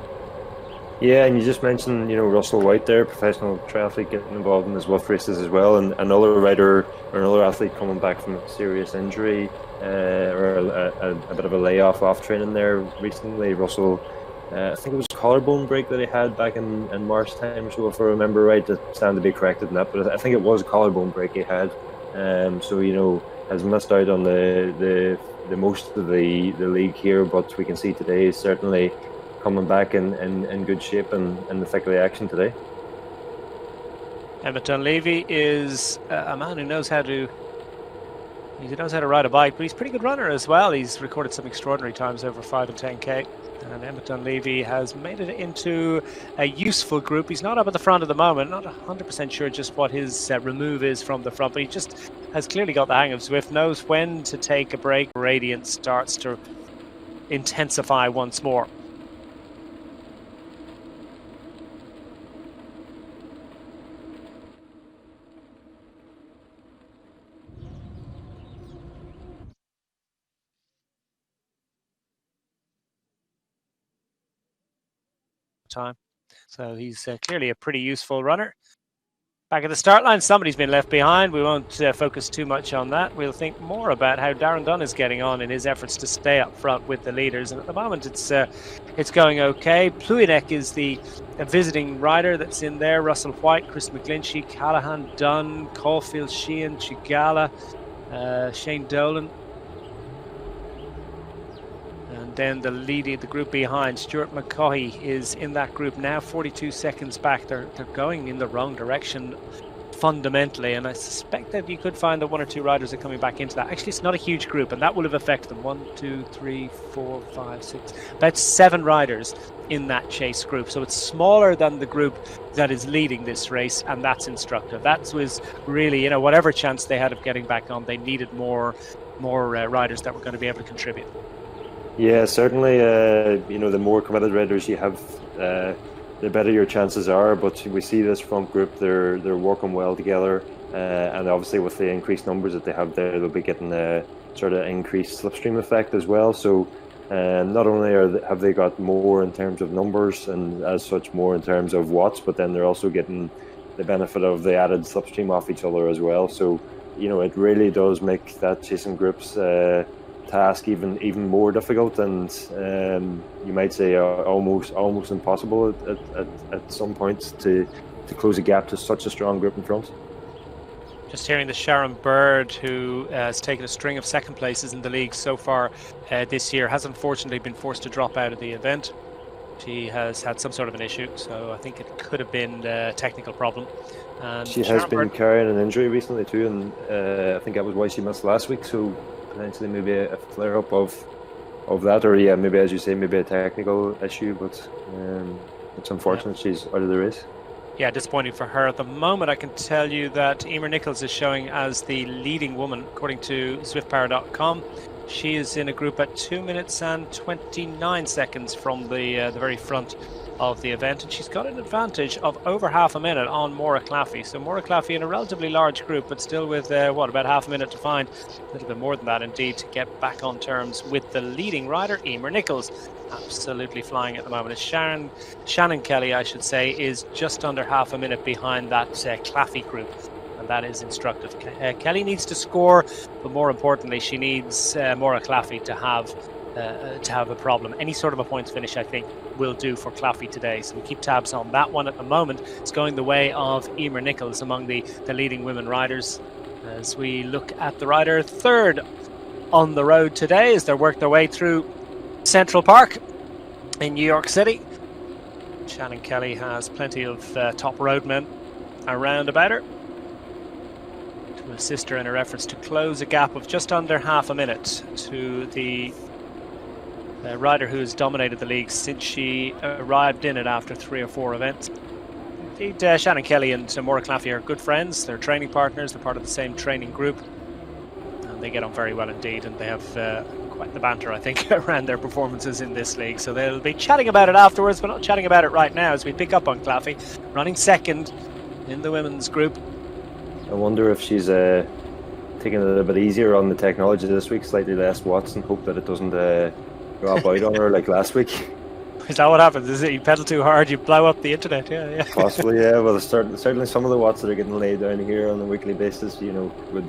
[SPEAKER 2] Yeah, and you just mentioned, Russell White there, professional triathlete, getting involved in the Zwift races as well, and another rider or another athlete coming back from a serious injury or a bit of a layoff off training there recently. Russell, I think it was a collarbone break that he had back in March time or so, if I remember right. I stand to be corrected in that, but I think it was a collarbone break he had. So has missed out on the most of the league here, but we can see today is certainly coming back in good shape and in the thick of the action today.
[SPEAKER 1] Emmett Dunleavy is a man who knows how to ride a bike, but he's a pretty good runner as well. He's recorded some extraordinary times over 5 and 10k, and Emmett Dunleavy has made it into a useful group. He's not up at the front at the moment, not 100% sure just what his remove is from the front, but he just has clearly got the hang of Zwift, knows when to take a break. Radiant starts to intensify once more. Time. So he's clearly a pretty useful runner. Back at the start line, somebody's been left behind. We won't focus too much on that. We'll think more about how Darren Dunn is getting on in his efforts to stay up front with the leaders. And at the moment, it's going okay. Pluinek is the visiting rider that's in there. Russell White, Chris McGlinchey, Callahan, Dunn, Caulfield, Sheehan, Chigala, Shane Dolan. And then the group behind, Stuart McCaughey is in that group now, 42 seconds back. They're going in the wrong direction. fundamentally, and I suspect that you could find that one or two riders are coming back into that. Actually, it's not a huge group, and that will have affected them. 1, 2, 3, 4, 5, 6, about 7 riders in that chase group. So it's smaller than the group that is leading this race, and that's instructive. That was really, whatever chance they had of getting back on, they needed more riders that were going to be able to contribute.
[SPEAKER 2] Yeah, certainly. The more committed riders you have, the better your chances are. But we see this front group; they're working well together, and obviously with the increased numbers that they have there, they'll be getting a sort of increased slipstream effect as well. So not only have they got more in terms of numbers and as such more in terms of watts, but then they're also getting the benefit of the added slipstream off each other as well. So it really does make that chasing groups task even more difficult, and you might say almost impossible at some points to close a gap to such a strong group in front.
[SPEAKER 1] Just hearing the Sharon Bird, who has taken a string of second places in the league so far this year, has unfortunately been forced to drop out of the event. She has had some sort of an issue, so I think it could have been a technical problem. And
[SPEAKER 2] she has been carrying an injury recently too, and I think that was why she missed last week. So potentially maybe a flare-up of that, or maybe, as you say, maybe a technical issue, but it's unfortunate she's out of the race.
[SPEAKER 1] Yeah, disappointing for her. At the moment, I can tell you that Emer Nichols is showing as the leading woman, according to Zwiftpower.com. She is in a group at 2 minutes and 29 seconds from the very front of the event, and she's got an advantage of over half a minute on Maura Claffey. So Maura Claffey in a relatively large group, but still with about half a minute to find, a little bit more than that indeed, to get back on terms with the leading rider, Emer Nichols. Absolutely flying at the moment. Shannon Kelly, I should say, is just under half a minute behind that Claffey group, and that is instructive. Kelly needs to score, but more importantly, she needs Maura Claffey to have a problem. Any sort of a points finish, I think, will do for Claffey today. So we keep tabs on that one. At the moment, it's going the way of Emer Nichols among the leading women riders. As we look at the rider third on the road today, as they work their way through Central Park in New York City. Shannon Kelly has plenty of top roadmen around about her to assist her in her efforts to close a gap of just under half a minute to the rider who has dominated the league since she arrived in it after 3 or 4 events. Indeed, Shannon Kelly and Maura Claffey are good friends. They're training partners. They're part of the same training group, and they get on very well indeed, and they have quite the banter, I think, around their performances in this league. So they'll be chatting about it afterwards, but not chatting about it right now as we pick up on Claffey, running second in the women's group.
[SPEAKER 2] I wonder if she's taking it a little bit easier on the technology this week, slightly less watts, and hope that it doesn't drop out on her like last week.
[SPEAKER 1] Is that what happens? Is it you pedal too hard, you blow up the internet? Yeah.
[SPEAKER 2] Possibly, yeah. Well, certainly some of the watts that are getting laid down here on a weekly basis, would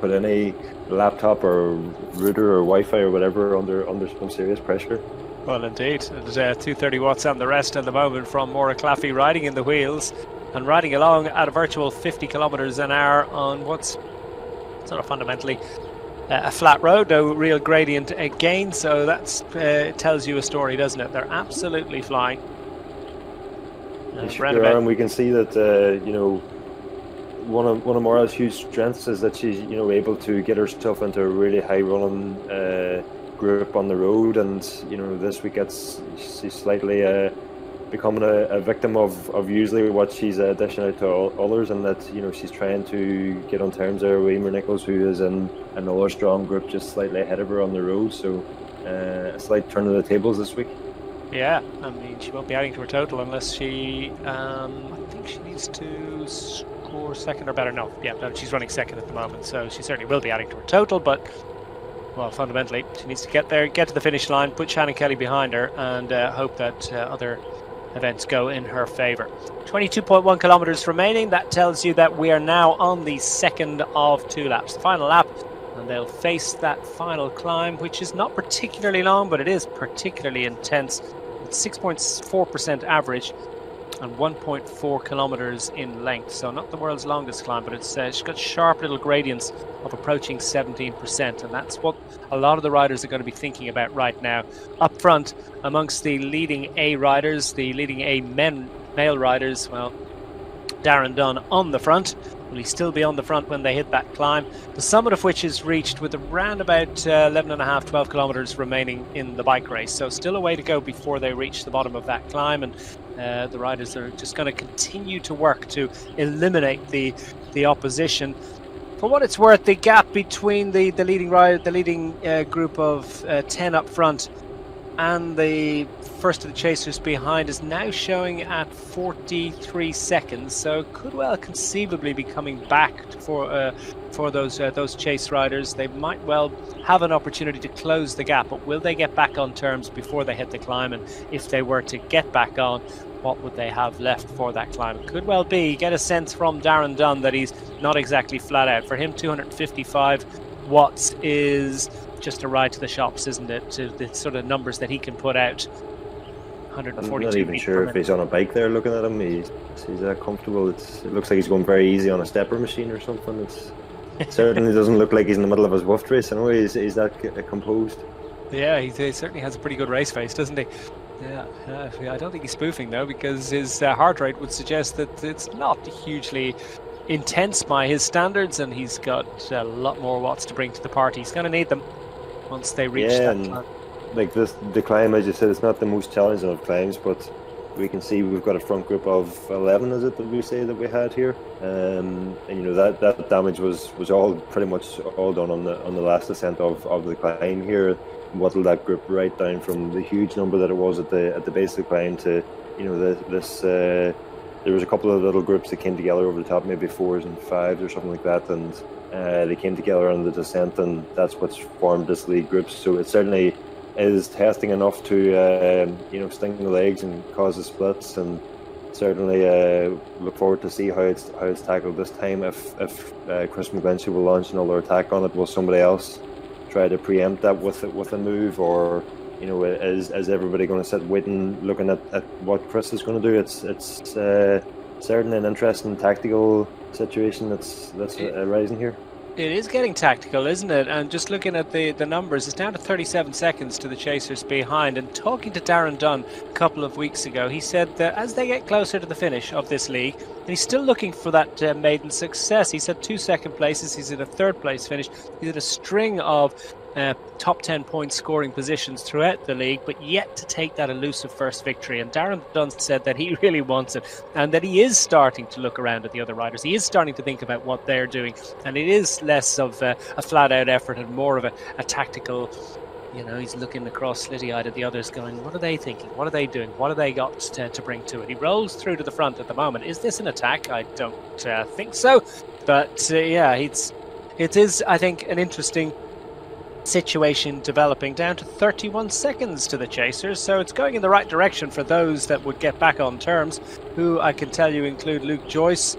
[SPEAKER 2] put any laptop or router or Wi-Fi or whatever under some serious pressure.
[SPEAKER 1] Well, indeed. There's 230 watts on the rest at the moment from Maura Claffey riding in the wheels and riding along at a virtual 50 kilometers an hour on what's sort of fundamentally a flat road, no real gradient gain, so that tells you a story, doesn't it? They're absolutely flying.
[SPEAKER 2] And we can see that one of Maura's huge strengths is that she's able to get herself into a really high running group on the road, and this week she's slightly becoming a victim of usually what she's dishing out to others, and that she's trying to get on terms there with Emer Nichols, who is in another strong group just slightly ahead of her on the road. So a slight turn of the tables this week.
[SPEAKER 1] Yeah, I mean, she won't be adding to her total unless she I think she needs to score second or better. No, she's running second at the moment, so she certainly will be adding to her total, but well, fundamentally she needs to get there, get to the finish line, put Shannon Kelly behind her, and hope that other events go in her favour. 22.1 kilometres remaining. That tells you that we are now on the second of 2 laps, the final lap, and they'll face that final climb, which is not particularly long, but it is particularly intense. It's 6.4% average and 1.4 kilometres in length, so not the world's longest climb, but it's got sharp little gradients of approaching 17%, and that's what a lot of the riders are going to be thinking about right now. Up front, amongst the leading A riders, the leading A male riders, well, Darren Dunn on the front, Will he still be on the front when they hit that climb? The summit of which is reached with around about 12 kilometers remaining in the bike race. So still a way to go before they reach the bottom of that climb. And the riders are just going to continue to work to eliminate the opposition. For what it's worth, the gap between the leading group of 10 up front and the first of the chasers behind is now showing at 43 seconds, so could well conceivably be coming back for those chase riders. They might well have an opportunity to close the gap, but will they get back on terms before they hit the climb? And if they were to get back on, what would they have left for that climb? It could well be, get a sense from Darren Dunn that he's not exactly flat out. For him, 255 watts is just a ride to the shops, isn't it? To the sort of numbers that he can put out. 142
[SPEAKER 2] I'm not even sure if he's on a bike there. Looking at him, he's that comfortable. It looks like he's going very easy on a stepper machine or something. It certainly doesn't look like he's in the middle of his Zwift race. Anyway, he's that composed.
[SPEAKER 1] Yeah, he certainly has a pretty good race face, doesn't he? Yeah, I don't think he's spoofing though, because his heart rate would suggest that it's not hugely intense by his standards, and he's got a lot more watts to bring to the party. He's going to need them once they reach that climb.
[SPEAKER 2] Like the climb, as you said, it's not the most challenging of climbs, but we can see we've got a front group of 11, is it, that we say that we had here, and that damage was all pretty much all done on the last ascent of the climb here. Whittled that group right down from the huge number that it was at the base of the climb to there was a couple of little groups that came together over the top, maybe 4s and 5s or something like that, and they came together on the descent, and that's what's formed this lead group. So it certainly is testing enough to sting the legs and cause the splits, and certainly look forward to see how it's tackled this time. If Chris McGlinchey will launch another attack on it, will somebody else try to preempt that with a move, or is everybody going to sit waiting, looking at what Chris is going to do? It's certainly an interesting tactical situation that's arising here.
[SPEAKER 1] It is getting tactical, isn't it? And just looking at the numbers, it's down to 37 seconds to the chasers behind. And talking to Darren Dunn a couple of weeks ago, he said that as they get closer to the finish of this league, and he's still looking for that maiden success. He's had 2 second places, he's at a 3rd place finish, he's at a string of top 10 point scoring positions throughout the league, but yet to take that elusive first victory. And Darren Dunn said that he really wants it, and that he is starting to look around at the other riders. He is starting to think about what they're doing, and it is less of a flat out effort and more of a tactical. He's looking across slitty-eyed at the others going, what are they thinking? What are they doing? What have they got to bring to it? He rolls through to the front at the moment. Is this an attack? I don't think so. But it is, I think, an interesting situation developing. Down to 31 seconds to the chasers, so it's going in the right direction for those that would get back on terms, who I can tell you include Luke Joyce,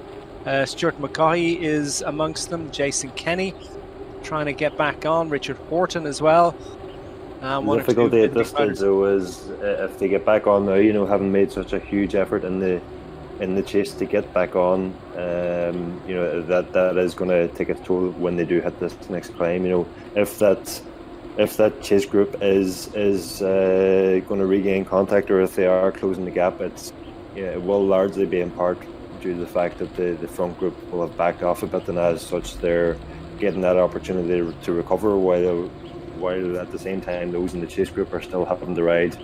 [SPEAKER 1] Stuart McCaughey is amongst them, Jason Kenny trying to get back on, Richard Horton as well.
[SPEAKER 2] The difficulty at this stage though is if they get back on now, having made such a huge effort in the chase to get back on, that is going to take its toll when they do hit this next climb. If that chase group is going to regain contact, or if they are closing the gap, it will largely be in part due to the fact that the front group will have backed off a bit, and as such they're getting that opportunity to recover, while at the same time those in the chase group are still having to ride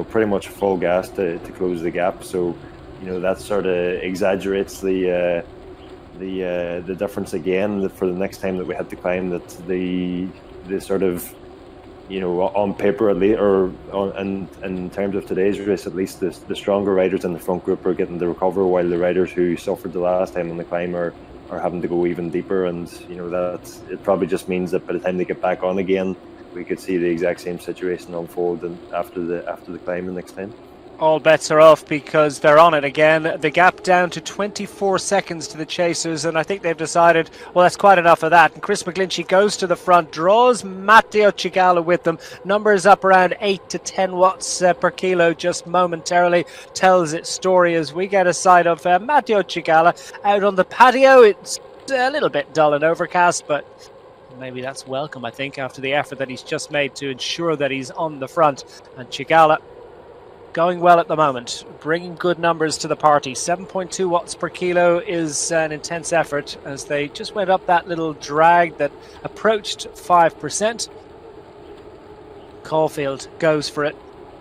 [SPEAKER 2] pretty much full gas to close the gap. So that sort of exaggerates the difference again for the next time that we had to climb, that the sort of on paper at least, or in terms of today's race at least, the stronger riders in the front group are getting to recover, while the riders who suffered the last time on the climb are having to go even deeper. And that it probably just means that by the time they get back on again, we could see the exact same situation unfold after the climb the next time.
[SPEAKER 1] All bets are off because they're on it again. The gap down to 24 seconds to the chasers, and I think they've decided, well, that's quite enough of that. And Chris McGlinchey goes to the front, draws Matteo Cigala with them. Numbers up around 8 to 10 watts per kilo just momentarily. Tells its story as we get a sight of Matteo Cigala out on the patio. It's a little bit dull and overcast, but maybe that's welcome, I think, after the effort that he's just made to ensure that he's on the front. And Cigala going well at the moment, bringing good numbers to the party. 7.2 watts per kilo is an intense effort as they just went up that little drag that approached 5%. Caulfield goes for it,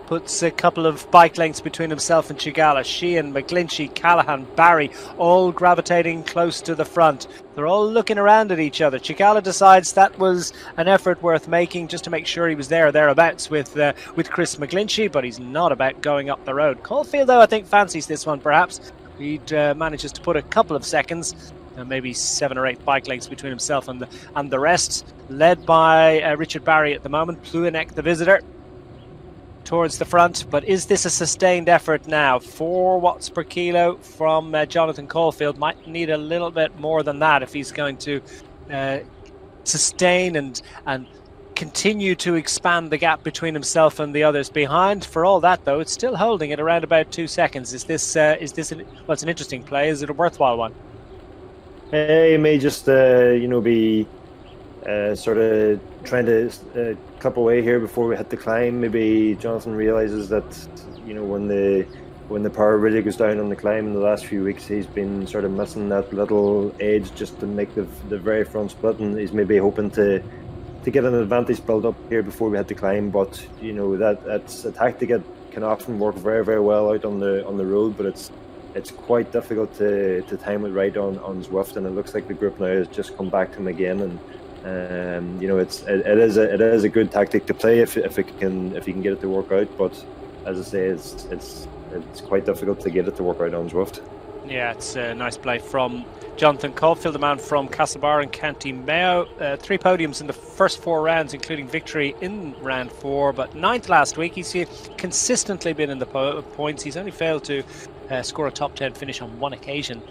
[SPEAKER 1] puts a couple of bike lengths between himself and Chigala. Sheehan, McGlinchey, Callahan, Barry, all gravitating close to the front. They're all looking around at each other. Chigala decides that was an effort worth making just to make sure he was thereabouts with Chris McGlinchey, but he's not about going up the road. Caulfield, though, I think fancies this one perhaps. He manages to put a couple of seconds, maybe 7 or 8 bike lengths between himself and the rest. Led by Richard Barry at the moment. Pluinek, the visitor, towards the front, but is this a sustained effort now? 4 watts per kilo from Jonathan Caulfield. Might need a little bit more than that if he's going to sustain and continue to expand the gap between himself and the others behind. For all that, though, it's still holding at around about 2 seconds. Is this it's an interesting play? Is it a worthwhile one?
[SPEAKER 2] He may just be sort of trying to clip away here before we hit the climb. Maybe Jonathan realizes that when the power really goes down on the climb in the last few weeks, he's been sort of missing that little edge just to make the very front split, and he's maybe hoping to get an advantage built up here before we hit the climb. But that's a tactic that can often work very, very well out on the road, but it's quite difficult to time it right on Zwift, and it looks like the group now has just come back to him again. And it is a good tactic to play if you can get it to work out. But as I say, it's quite difficult to get it to work out on Zwift.
[SPEAKER 1] Yeah, it's a nice play from Jonathan Caulfield, the man from Castlebar in County Mayo. 3 podiums in the first 4 rounds, including victory in round 4, but 9th last week. He's consistently been in the points. He's only failed to score a top 10 finish on 1 occasion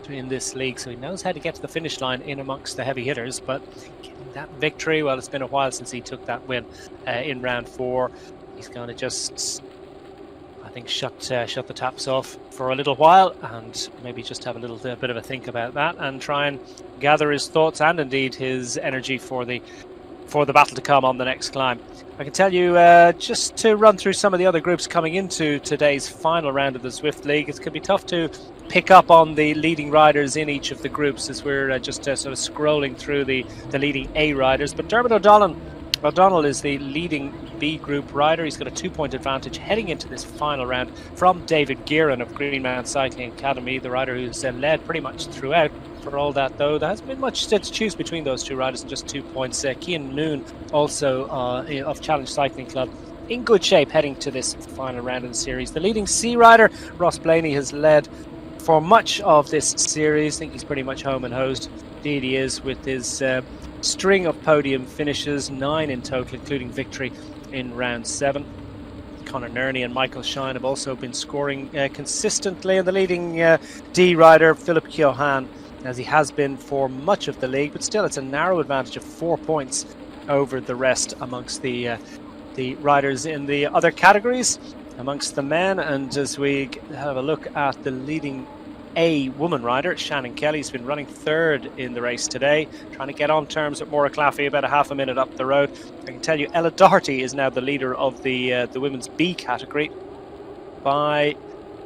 [SPEAKER 1] in this league, so he knows how to get to the finish line in amongst the heavy hitters. But getting that victory, well, it's been a while since he took that win in round 4. He's going to just, I think, shut the taps off for a little while and maybe just have a little bit of a think about that and try and gather his thoughts and indeed his energy for the battle to come on the next climb. I can tell you, just to run through some of the other groups coming into today's final round of the Zwift League, it's going to be tough to pick up on the leading riders in each of the groups as we're just sort of scrolling through the leading A riders. But Dermot O'Donnell is the leading B group rider. He's got a 2-point advantage heading into this final round from David Gearan of Greenmount Cycling Academy, the rider who's led pretty much throughout. For all that, though, there hasn't been much to choose between those 2 riders and just 2 points. Cian Noon, also of Challenge Cycling Club, in good shape heading to this final round of the series. The leading C rider, Ross Blaney, has led for much of this series. I think he's pretty much home and hosed. Indeed he is, with his string of podium finishes, 9 in total, including victory in round 7. Conor Nerney and Michael Shine have also been scoring consistently. And the leading D rider, Philip Keohane, as he has been for much of the league, but still it's a narrow advantage of 4 points over the rest amongst the riders in the other categories amongst the men. And as we have a look at the leading A woman rider, Shannon Kelly's been running 3rd in the race today, trying to get on terms with Maura Claffey about a half a minute up the road. I can tell you Ella Doherty is now the leader of the women's B category by,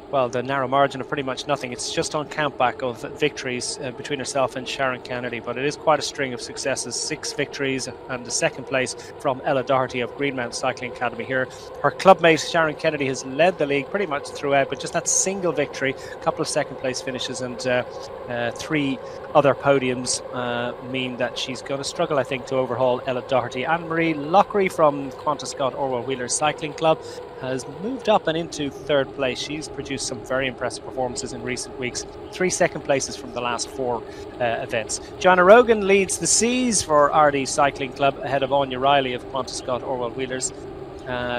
[SPEAKER 1] well, the narrow margin of pretty much nothing. It's just on countback of victories between herself and Sharon Kennedy, but it is quite a string of successes. 6 victories and the 2nd place from Ella Doherty of Greenmount Cycling Academy here. Her clubmate Sharon Kennedy has led the league pretty much throughout, but just that single victory, a couple of 2nd place finishes and 3 other podiums mean that she's going to struggle, I think, to overhaul Ella Doherty. Anne-Marie Lockery from Qantas Scott Orwell Wheeler Cycling Club has moved up and into 3rd place. She's produced some very impressive performances in recent weeks. 3 2nd places from the last 4 events. Joanna Rogan leads the C's for RD Cycling Club ahead of Anya Riley of Qantas Scott Orwell Wheelers.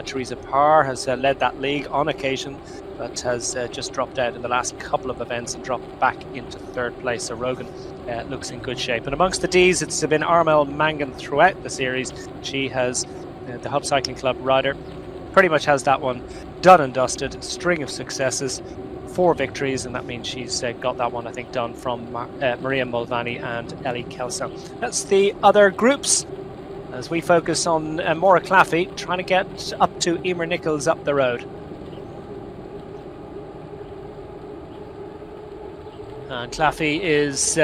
[SPEAKER 1] Teresa Parr has led that league on occasion, but has just dropped out in the last couple of events and dropped back into 3rd place. So Rogan looks in good shape. And amongst the D's, it's been Armel Mangan throughout the series. She has the Hub Cycling Club rider, pretty much has that one done and dusted. String of successes, 4 victories, and that means she's got that one, I think, done from Maria Mulvaney and Ellie Kelso. That's the other groups as we focus on Maura Claffey trying to get up to Emer Nichols up the road. And Claffey is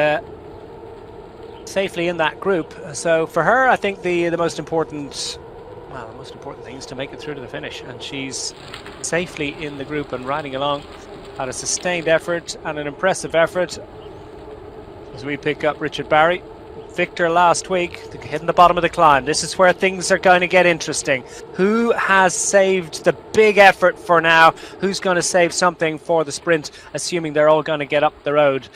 [SPEAKER 1] safely in that group. So for her, I think the most important thing is to make it through to the finish, and she's safely in the group and riding along at a sustained effort and an impressive effort. As we pick up Richard Barry, victor last week, hitting the bottom of the climb. This is where things are going to get interesting. Who has saved the big effort for now? Who's going to save something for the sprint, assuming they're all going to get up the road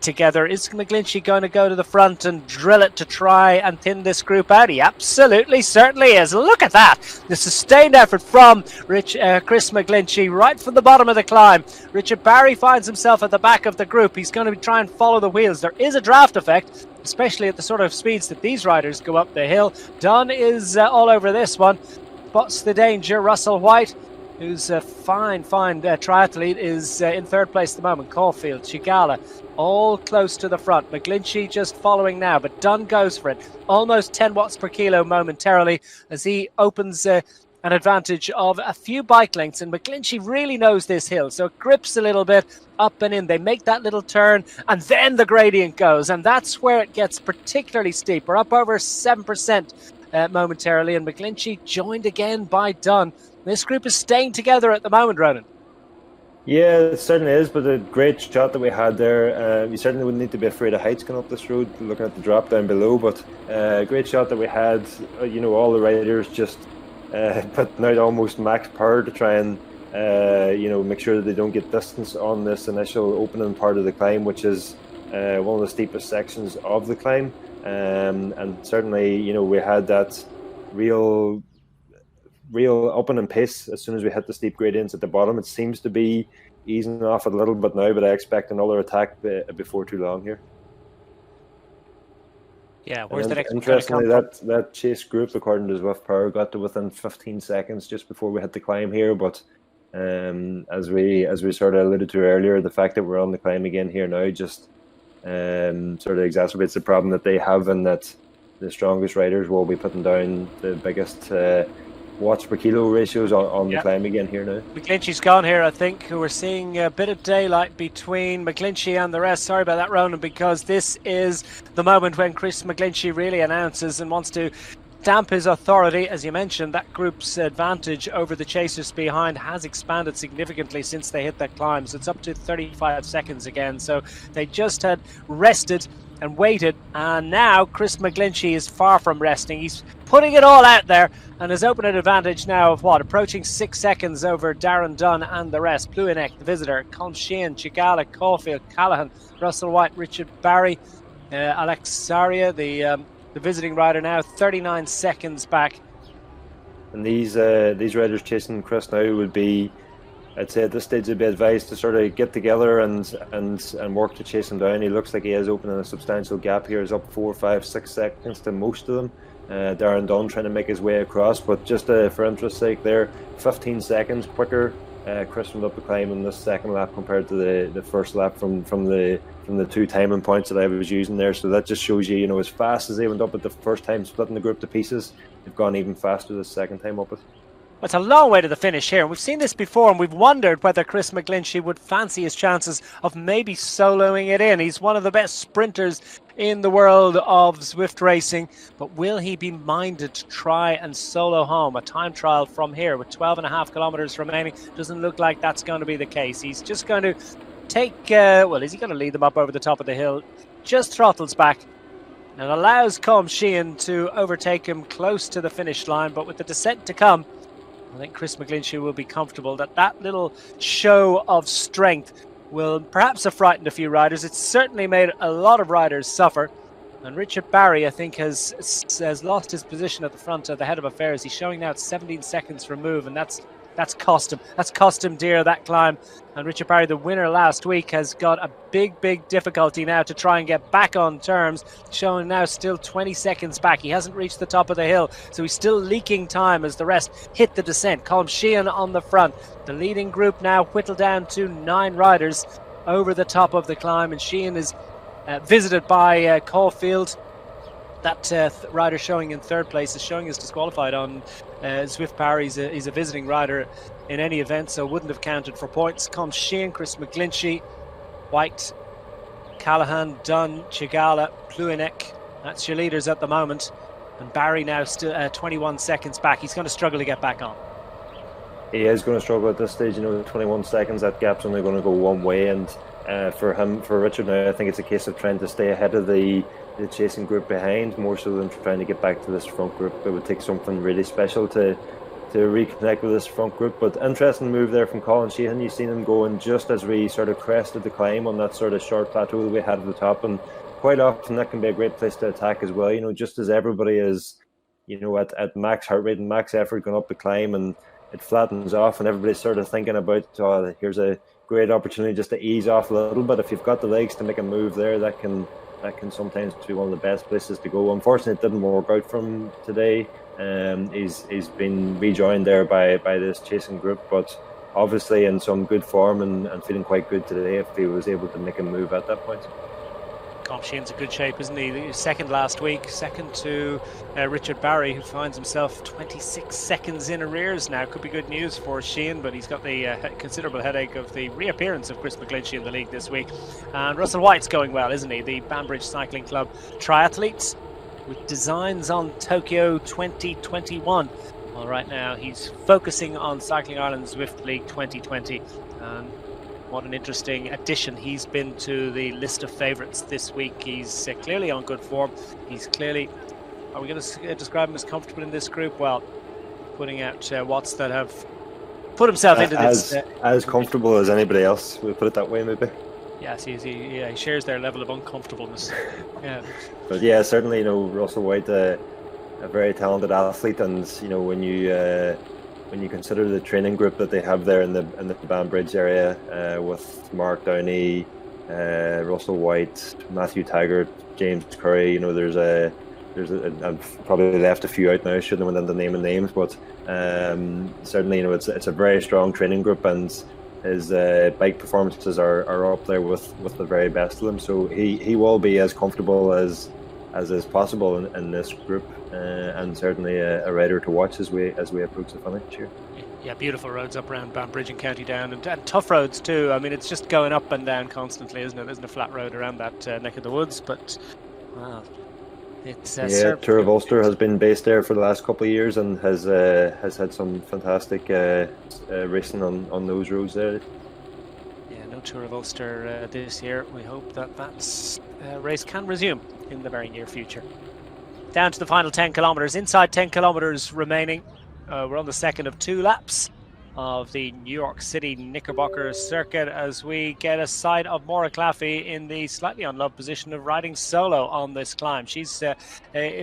[SPEAKER 1] together? Is McGlinchey going to go to the front and drill it to try and thin this group out? He absolutely certainly is. Look at that. The sustained effort from Chris McGlinchey right from the bottom of the climb. Richard Barry finds himself at the back of the group. He's going to try and follow the wheels. There is a draft effect, especially at the sort of speeds that these riders go up the hill. Dunn is all over this one. Spots the danger. Russell White, who's a fine triathlete, is in third place at the moment. Caulfield, Chigala, all close to the front. McGlinchey just following now, but Dunn goes for it. Almost 10 watts per kilo momentarily as he opens an advantage of a few bike lengths, and McGlinchey really knows this hill, so it grips a little bit up and in. They make that little turn, and then the gradient goes, and that's where it gets particularly steep. We're up over 7% momentarily, and McGlinchey joined again by Dunn. This group is staying together at the moment, Ronan.
[SPEAKER 2] Yeah, it certainly is, but a great shot that we had there. You certainly wouldn't need to be afraid of heights going up this road, looking at the drop down below, but great shot that we had. All the riders just putting out almost max power to try and make sure that they don't get distance on this initial opening part of the climb, which is one of the steepest sections of the climb. And certainly, we had that real opening pace as soon as we hit the steep gradients at the bottom. It seems to be easing off a little bit now, but I expect another attack before too long here.
[SPEAKER 1] Yeah, where's the next?
[SPEAKER 2] Interestingly, that chase group, according to Zwift Power, got to within 15 seconds just before we hit the climb here. But as we sort of alluded to earlier, the fact that we're on the climb again here now just sort of exacerbates the problem that they have, and that the strongest riders will be putting down the biggest watts per kilo ratios on the climb again here now.
[SPEAKER 1] McGlinchey's gone here, I think. We're seeing a bit of daylight between McGlinchey and the rest. Sorry about that, Ronan, because this is the moment when Chris McGlinchey really announces and wants to stamp his authority. As you mentioned, that group's advantage over the chasers behind has expanded significantly since they hit that climb. So it's up to 35 seconds again. So they just had rested and waited, and now Chris McGlinchey is far from resting. He's putting it all out there and has opened an advantage now of approaching 6 seconds over Darren Dunn and the rest. Pluinek, the visitor, Colm Sheehan, Chigala, Caulfield, Callahan, Russell White, Richard Barry, Alex Saria, the visiting rider, now 39 seconds back.
[SPEAKER 2] And these riders chasing Chris now would be, I'd say at this stage, they'd be advised to sort of get together and work to chase him down. He looks like he is opening a substantial gap here. He's up 4, 5, 6 seconds to most of them. Darren Dunn trying to make his way across, but just for interest's sake there, 15 seconds quicker Chris went up the climb in this second lap compared to the first lap from the two timing points that I was using there. So that just shows you, as fast as they went up it the first time, splitting the group to pieces, they've gone even faster the second time up it.
[SPEAKER 1] It's a long way to the finish here, and we've seen this before, and we've wondered whether Chris McGlinchey would fancy his chances of maybe soloing it in. He's one of the best sprinters in the world of Zwift racing, but will he be minded to try and solo home a time trial from here with 12.5 kilometers remaining? Doesn't look like that's going to be the case. He's just going to take, is he going to lead them up over the top of the hill? Just throttles back and allows Colm Sheehan to overtake him close to the finish line, but with the descent to come, I think Chris McGlinchey will be comfortable that little show of strength will perhaps have frightened a few riders. It's certainly made a lot of riders suffer. And Richard Barry, I think, has lost his position at the front of the head of affairs. He's showing now at 17 seconds remove, and that's cost him. That's cost him dear, that climb. And Richard Barry, the winner last week, has got a big difficulty now to try and get back on terms, showing now still 20 seconds back. He hasn't reached the top of the hill, so he's still leaking time as the rest hit the descent. Colm Sheehan on the front. The leading group now whittled down to 9 riders over the top of the climb, and Sheehan is visited by Caulfield. That rider showing in third place is showing as disqualified on Zwift Power. He's a visiting rider in any event, so wouldn't have counted for points. Colm Sheehan, Chris McGlinchey, White, Callahan, Dunn, Chigala, Pluinek. That's your leaders at the moment. And Barry now still 21 seconds back. He's going to struggle to get back on.
[SPEAKER 2] He is going to struggle at this stage. 21 seconds, that gap's only going to go one way. And for Richard now, I think it's a case of trying to stay ahead of the chasing group behind, more so than trying to get back to this front group. It would take something really special to reconnect with this front group. But interesting move there from Colin Sheehan. You've seen him going just as we sort of crested the climb on that sort of short plateau that we had at the top, and quite often that can be a great place to attack as well. Just as everybody is at max heart rate and max effort going up the climb, and it flattens off and everybody's sort of thinking about, here's a great opportunity just to ease off a little bit. If you've got the legs to make a move there, that can sometimes be one of the best places to go. Unfortunately, it didn't work out for him today. He's been rejoined there by this chasing group, but obviously in some good form and feeling quite good today if he was able to make a move at that point.
[SPEAKER 1] Colm Sheehan's in good shape, isn't he? Second last week, second to Richard Barry, who finds himself 26 seconds in arrears now. Could be good news for Sheehan, but he's got the considerable headache of the reappearance of Chris McGlinchey in the league this week. And Russell White's going well, isn't he? The Banbridge Cycling Club triathletes with designs on Tokyo 2021. Well, right now he's focusing on Cycling Ireland Zwift League 2020. And what an interesting addition he's been to the list of favourites this week. He's clearly on good form. He's clearly, are we going to describe him as comfortable in this group? Well, putting out Watts that have put himself into this.
[SPEAKER 2] As comfortable as anybody else, we'll put it that way maybe.
[SPEAKER 1] Yes, he shares their level of uncomfortableness. Yeah.
[SPEAKER 2] But yeah, certainly, Russell White, a very talented athlete, and when you consider the training group that they have there in the Banbridge area, with Mark Downey, Russell White, Matthew Taggart, James Curry, I've probably left a few out now. I shouldn't have went into naming names, but certainly, it's a very strong training group, and his bike performances are up there with the very best of them. So he will be as comfortable as is possible in this group, and certainly a rider to watch as we approach the finish here.
[SPEAKER 1] Yeah, beautiful roads up around Banbridge and County Down, and tough roads too. I mean, it's just going up and down constantly, isn't it? There isn't a flat road around that neck of the woods, but wow. It's
[SPEAKER 2] Tour of Ulster has been based there for the last couple of years and has had some fantastic racing on those roads there.
[SPEAKER 1] Yeah, no Tour of Ulster this year. We hope that race can resume in the very near future. Down to the final 10 kilometres. Inside 10 kilometres remaining. We're on the second of 2 laps of the New York City Knickerbocker circuit as we get a sight of Maura Claffey in the slightly unloved position of riding solo on this climb. She's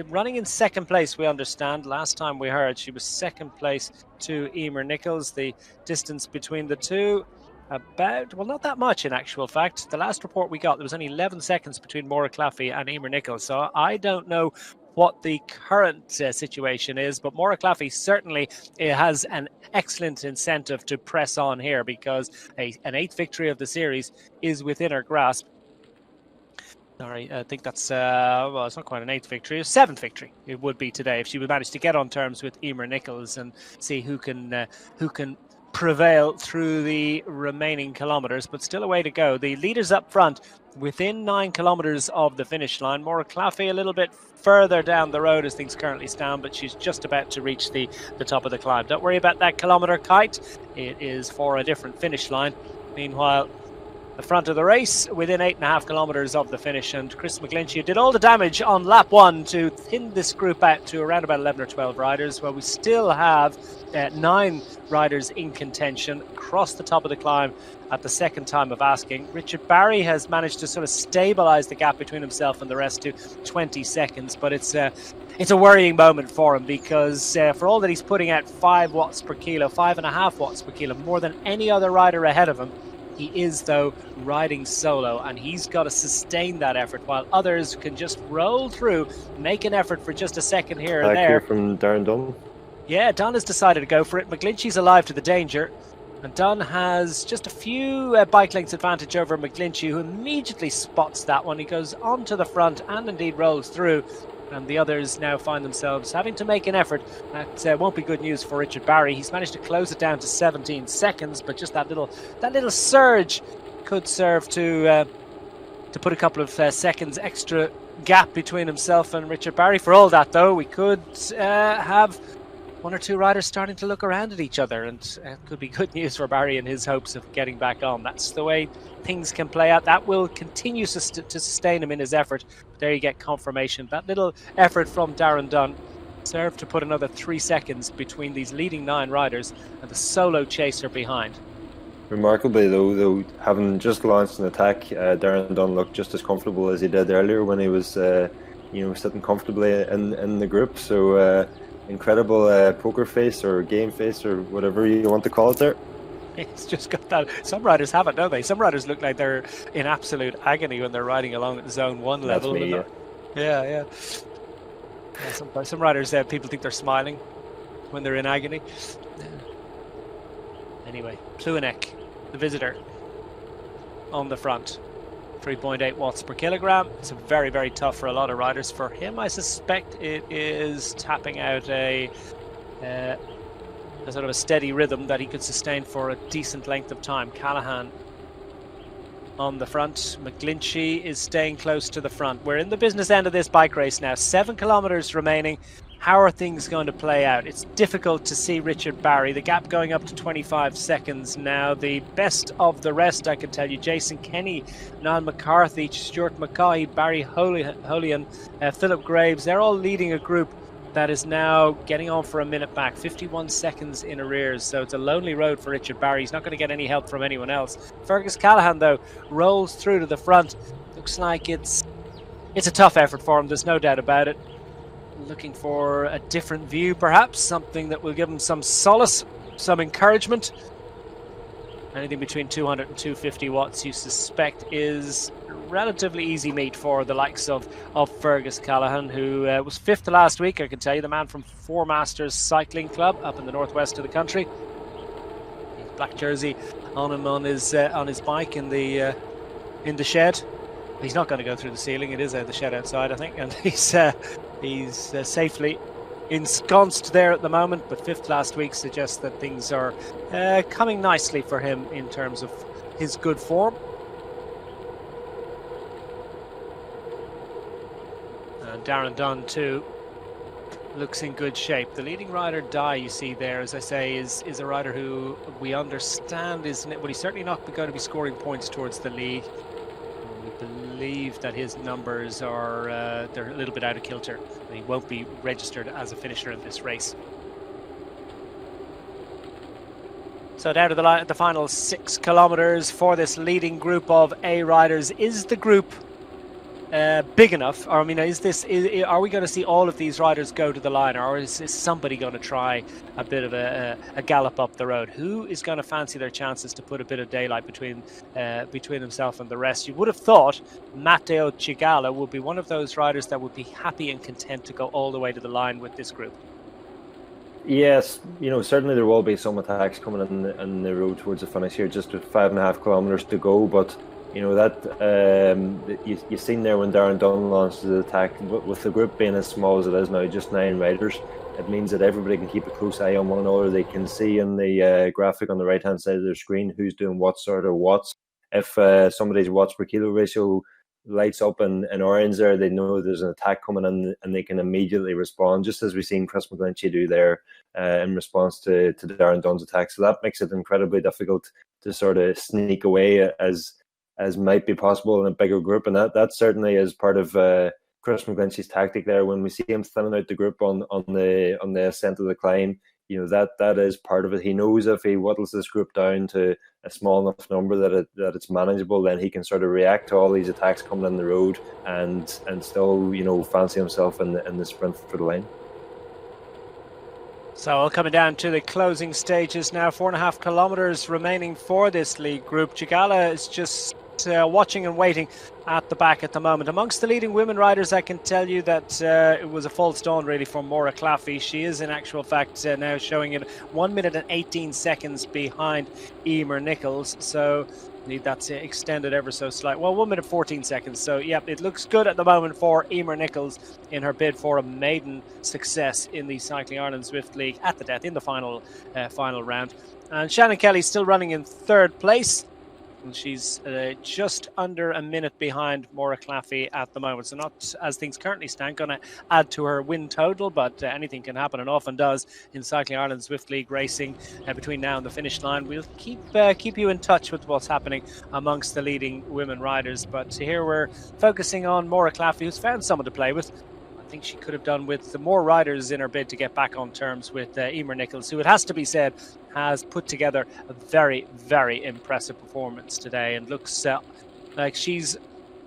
[SPEAKER 1] running in second place, we understand. Last time we heard she was second place to Emer Nichols. The distance between the two, not that much in actual fact. The last report we got, there was only 11 seconds between Maura Claffey and Emer Nichols. So I don't know what the current situation is, but Maura Claffey certainly has an excellent incentive to press on here, because an 8th victory of the series is within her grasp. Sorry, I think that's, it's not quite an 8th victory, a 7th victory it would be today if she would manage to get on terms with Emer Nichols and see who can prevail through the remaining kilometres, but still a way to go. The leaders up front within 9 kilometres of the finish line. Maura Claffey a little bit further down the road as things currently stand, but she's just about to reach the top of the climb. Don't worry about that kilometre kite. It is for a different finish line. Meanwhile, the front of the race within 8.5 kilometres of the finish, and Chris McGlinchey did all the damage on lap 1 to thin this group out to around about 11 or 12 riders. Well, we still have 9 riders in contention across the top of the climb at the second time of asking. Richard Barry has managed to sort of stabilise the gap between himself and the rest to 20 seconds, but it's a worrying moment for him, because for all that he's putting out 5 watts per kilo, 5.5 watts per kilo, more than any other rider ahead of him, he is, though, riding solo, and he's got to sustain that effort while others can just roll through, make an effort for just a second here and there.
[SPEAKER 2] Here from Darren Dunn.
[SPEAKER 1] Yeah, Dunn has decided to go for it. McGlinchey's alive to the danger, and Dunn has just a few bike lengths advantage over McGlinchey, who immediately spots that one. He goes on to the front and indeed rolls through, and the others now find themselves having to make an effort. That won't be good news for Richard Barry. He's managed to close it down to 17 seconds, but just that little surge could serve to to put a couple of seconds extra gap between himself and Richard Barry. For all that, though, we could have one or two riders starting to look around at each other, and it could be good news for Barry and his hopes of getting back on. That's the way things can play out. That will continue to sustain him in his effort. There you get confirmation. That little effort from Darren Dunn served to put another 3 seconds between these leading 9 riders and the solo chaser behind.
[SPEAKER 2] Remarkably, though, having just launched an attack, Darren Dunn looked just as comfortable as he did earlier when he was, sitting comfortably in the group. So incredible poker face or game face or whatever you want to call it there.
[SPEAKER 1] It's just got that. Some riders have it, don't they? Some riders look like they're in absolute agony when they're riding along at zone 1 level.
[SPEAKER 2] That's me,
[SPEAKER 1] yeah. Some riders, people think they're smiling when they're in agony. Yeah. Anyway, Pluenek, the visitor, on the front. 3.8 watts per kilogram. It's very, very tough for a lot of riders. For him, I suspect it is tapping out a sort of a steady rhythm that he could sustain for a decent length of time. Callahan on the front. McGlinchey is staying close to the front. We're in the business end of this bike race now. 7 kilometers remaining. How are things going to play out? It's difficult to see Richard Barry. The gap going up to 25 seconds now. The best of the rest, I can tell you. Jason Kenny, Niall McCarthy, Stuart Mackay, Barry Holian, Philip Graves. They're all leading a group that is now getting on for a minute back. 51 seconds in arrears. So it's a lonely road for Richard Barry. He's not going to get any help from anyone else. Fergus Callahan, though, rolls through to the front. Looks like it's a tough effort for him. There's no doubt about it. Looking for a different view, perhaps something that will give him some solace, some encouragement. Anything between 200 and 250 watts, you suspect, is relatively easy meat for the likes of Fergus Callahan, who was 5th last week. I can tell you, the man from Four Masters Cycling Club up in the northwest of the country. Black jersey on him on his bike in the shed. He's not going to go through the ceiling. It is the shed outside, I think, and he's safely ensconced there at the moment. But 5th last week suggests that things are coming nicely for him in terms of his good form. And Darren Dunn too looks in good shape. The leading rider, Dye, you see there, as I say, is a rider who we understand is, well, he's certainly not going to be scoring points towards the league. Believe that his numbers are they're a little bit out of kilter. He won't be registered as a finisher in this race. So down to the final 6 kilometers for this leading group of A riders. Is the group big enough? Or, I mean, are we going to see all of these riders go to the line, or is somebody going to try a bit of a gallop up the road? Who is going to fancy their chances to put a bit of daylight between himself and the rest? You would have thought Matteo Cigala would be one of those riders that would be happy and content to go all the way to the line with this group.
[SPEAKER 2] Yes, certainly there will be some attacks coming in the road towards the finish here, just with 5.5 kilometers to go, but that you've seen there when Darren Dunn launched the attack, with the group being as small as it is now, just 9 riders, it means that everybody can keep a close eye on one another. They can see in the graphic on the right hand side of their screen who's doing what sort of watts. If somebody's watts per kilo ratio lights up in orange there, they know there's an attack coming in and they can immediately respond, just as we've seen Chris McGlinchey do there in response to Darren Dunn's attack. So that makes it incredibly difficult to sort of sneak away as might be possible in a bigger group, and that certainly is part of Chris McGlinchey's tactic there. When we see him thinning out the group on the ascent of the climb, that is part of it. He knows if he whittles this group down to a small enough number that it's manageable, then he can sort of react to all these attacks coming in the road and still fancy himself in the sprint for the line.
[SPEAKER 1] So coming down to the closing stages now, 4.5 kilometers remaining for this league group. Cigala is just watching and waiting at the back at the moment. Amongst the leading women riders, I can tell you that it was a false dawn really for Maura Claffey. She is in actual fact now showing it 1 minute and 18 seconds behind Emer Nichols. So that's extended ever so slightly. Well, 1 minute 14 seconds. So, yep, it looks good at the moment for Emer Nichols in her bid for a maiden success in the Cycling Ireland Zwift League at the death in the final round. And Shannon Kelly still running in 3rd place And she's just under a minute behind Maura Claffey at the moment. So not, as things currently stand, going to add to her win total, but anything can happen and often does in Cycling Ireland Zwift League racing between now and the finish line. We'll keep you in touch with what's happening amongst the leading women riders. But here we're focusing on Maura Claffey, who's found someone to play with. I think she could have done with the more riders in her bid to get back on terms with Emer Nichols, who, it has to be said, has put together a very, very impressive performance today and looks like she's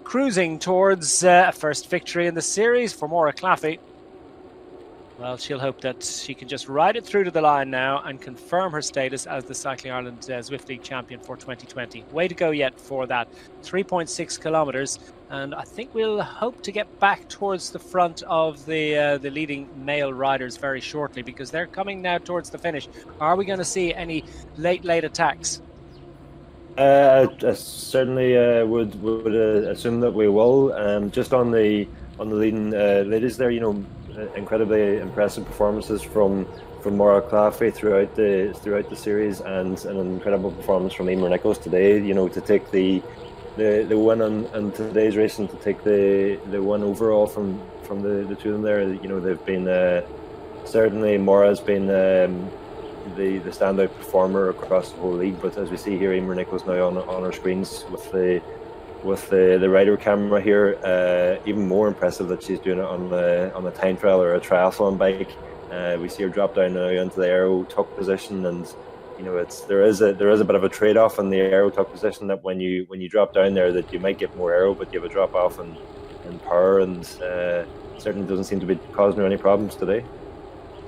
[SPEAKER 1] cruising towards a first victory in the series for Maura Claffey. Well, she'll hope that she can just ride it through to the line now and confirm her status as the Cycling Ireland Zwift League champion for 2020. Way to go yet for that. 3.6 kilometres. And I think we'll hope to get back towards the front of the leading male riders very shortly, because they're coming now towards the finish. Are we going to see any late attacks?
[SPEAKER 2] I certainly would assume that we will. Just on the leading ladies there, incredibly impressive performances from Maura Claffey throughout the series, and an incredible performance from Emer Nichols today. To take the win on today's race and to take the win overall from the two of them there. They've been certainly Maura's been the standout performer across the whole league. But as we see here, Emer Nichols now on our screens with the rider camera here, even more impressive that she's doing it on a time trial or a triathlon bike. We see her drop down now into the aero tuck position, and there is a bit of a trade off in the aero tuck position, that when you drop down there, that you might get more aero, but you have a drop off in power, and certainly doesn't seem to be causing her any problems today.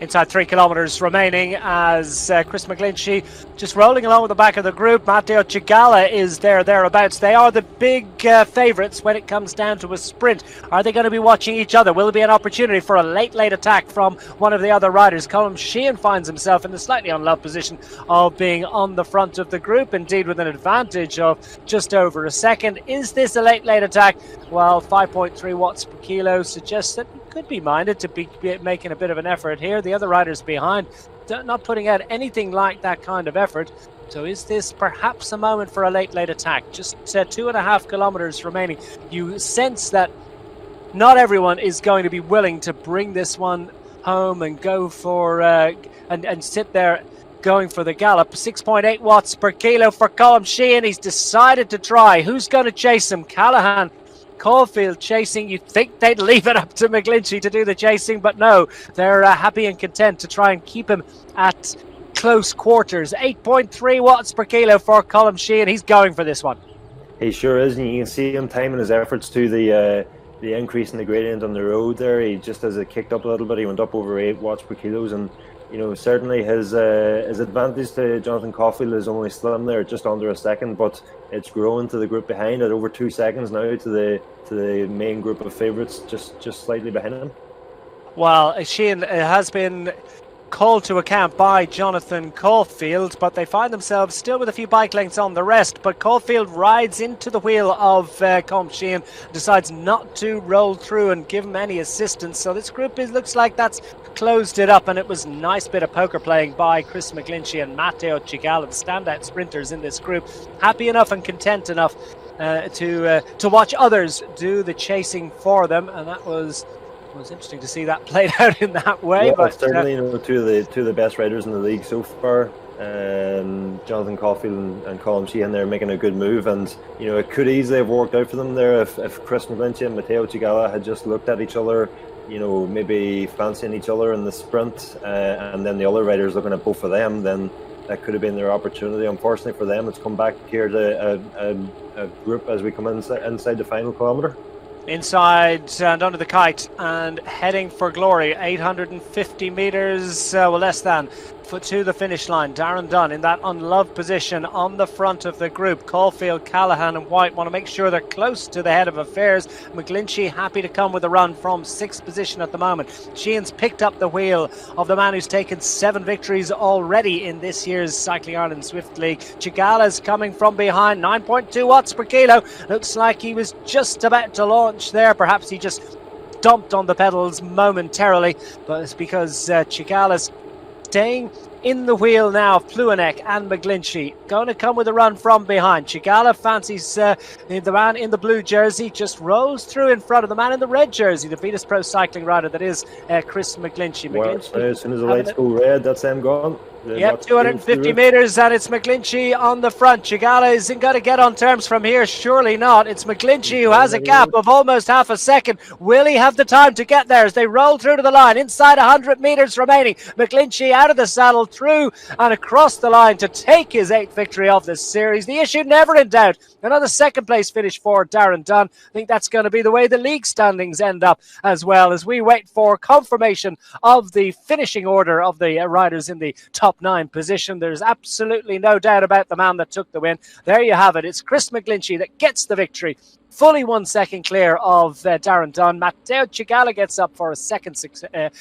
[SPEAKER 1] Inside 3 kilometres remaining as Chris McGlinchey just rolling along with the back of the group. Matteo Cigala is thereabouts. They are the big favourites when it comes down to a sprint. Are they going to be watching each other? Will there be an opportunity for a late attack from one of the other riders? Colm Sheehan finds himself in the slightly unloved position of being on the front of the group, indeed with an advantage of just over a second. Is this a late attack? Well, 5.3 watts per kilo suggests that could be minded to be making a bit of an effort here. The other riders behind not putting out anything like that kind of effort. So is this perhaps a moment for a late attack? Just 2.5 kilometres remaining. You sense that not everyone is going to be willing to bring this one home and go for and sit there going for the gallop. 6.8 watts per kilo for Colm Sheehan. He's decided to try. Who's going to chase him? Callahan, Caulfield chasing. You'd think they'd leave it up to McGlinchey to do the chasing, but no, they're happy and content to try and keep him at close quarters. 8.3 watts per kilo for Colm Sheehan. He's going for this one.
[SPEAKER 2] He sure is, and you can see him timing his efforts to the increase in the gradient on the road there. He just, as it kicked up a little bit, he went up over 8 watts per kilos, and certainly his advantage to Jonathan Caulfield is only slim there, just under a second, but it's growing to the group behind at over 2 seconds now to the main group of favourites, just slightly behind him.
[SPEAKER 1] Well, Sheehan has been called to account by Jonathan Caulfield, but they find themselves still with a few bike lengths on the rest. But Caulfield rides into the wheel of Colm Sheehan, decides not to roll through and give him any assistance. So this group looks like that's closed it up, and it was a nice bit of poker playing by Chris McGlinchey and Matteo Cigala, the standout sprinters in this group. Happy enough and content enough to watch others do the chasing for them, and that was interesting to see that played out in that way.
[SPEAKER 2] Yeah,
[SPEAKER 1] but
[SPEAKER 2] certainly, two of the best riders in the league so far. Jonathan Caulfield and Colm Sheehan, they're making a good move, and it could easily have worked out for them there if Chris McGlinchey and Matteo Cigala had just looked at each other, maybe fancying each other in the sprint, and then the other riders looking at both of them. Then that could have been their opportunity. Unfortunately for them, it's come back here to a group as we come inside the final kilometre.
[SPEAKER 1] Inside and under the kite and heading for glory. 850 metres, less than, to the finish line. Darren Dunn in that unloved position on the front of the group. Caulfield, Callahan and White want to make sure they're close to the head of affairs. McGlinchey happy to come with a run from 6th position at the moment. Sheehan's picked up the wheel of the man who's taken 7 victories already in this year's Cycling Ireland Zwift League. Cigala's coming from behind. 9.2 watts per kilo. Looks like he was just about to launch there. Perhaps he just dumped on the pedals momentarily, but it's because Cigala's staying in the wheel now of Pluanek and McGlinchey. Going to come with a run from behind. Chigala fancies the man in the blue jersey, just rolls through in front of the man in the red jersey, the Venus Pro cycling rider that is Chris McGlinchey.
[SPEAKER 2] Well, as soon as the lights go red, that's them gone.
[SPEAKER 1] Yep, 250 metres, and it's McGlinchey on the front. Chigala isn't going to get on terms from here, surely not. It's McGlinchey who has a gap of almost half a second. Will he have the time to get there as they roll through to the line? Inside 100 metres remaining. McGlinchey out of the saddle, through and across the line to take his 8th victory of this series. The issue never in doubt. Another second place finish for Darren Dunn. I think that's going to be the way the league standings end up as well, as we wait for confirmation of the finishing order of the riders in the top 9 position. There's absolutely no doubt about the man that took the win. There you have it. It's Chris McGlinchey that gets the victory. Fully 1 second clear of Darren Dunn. Matteo Chigala gets up for a second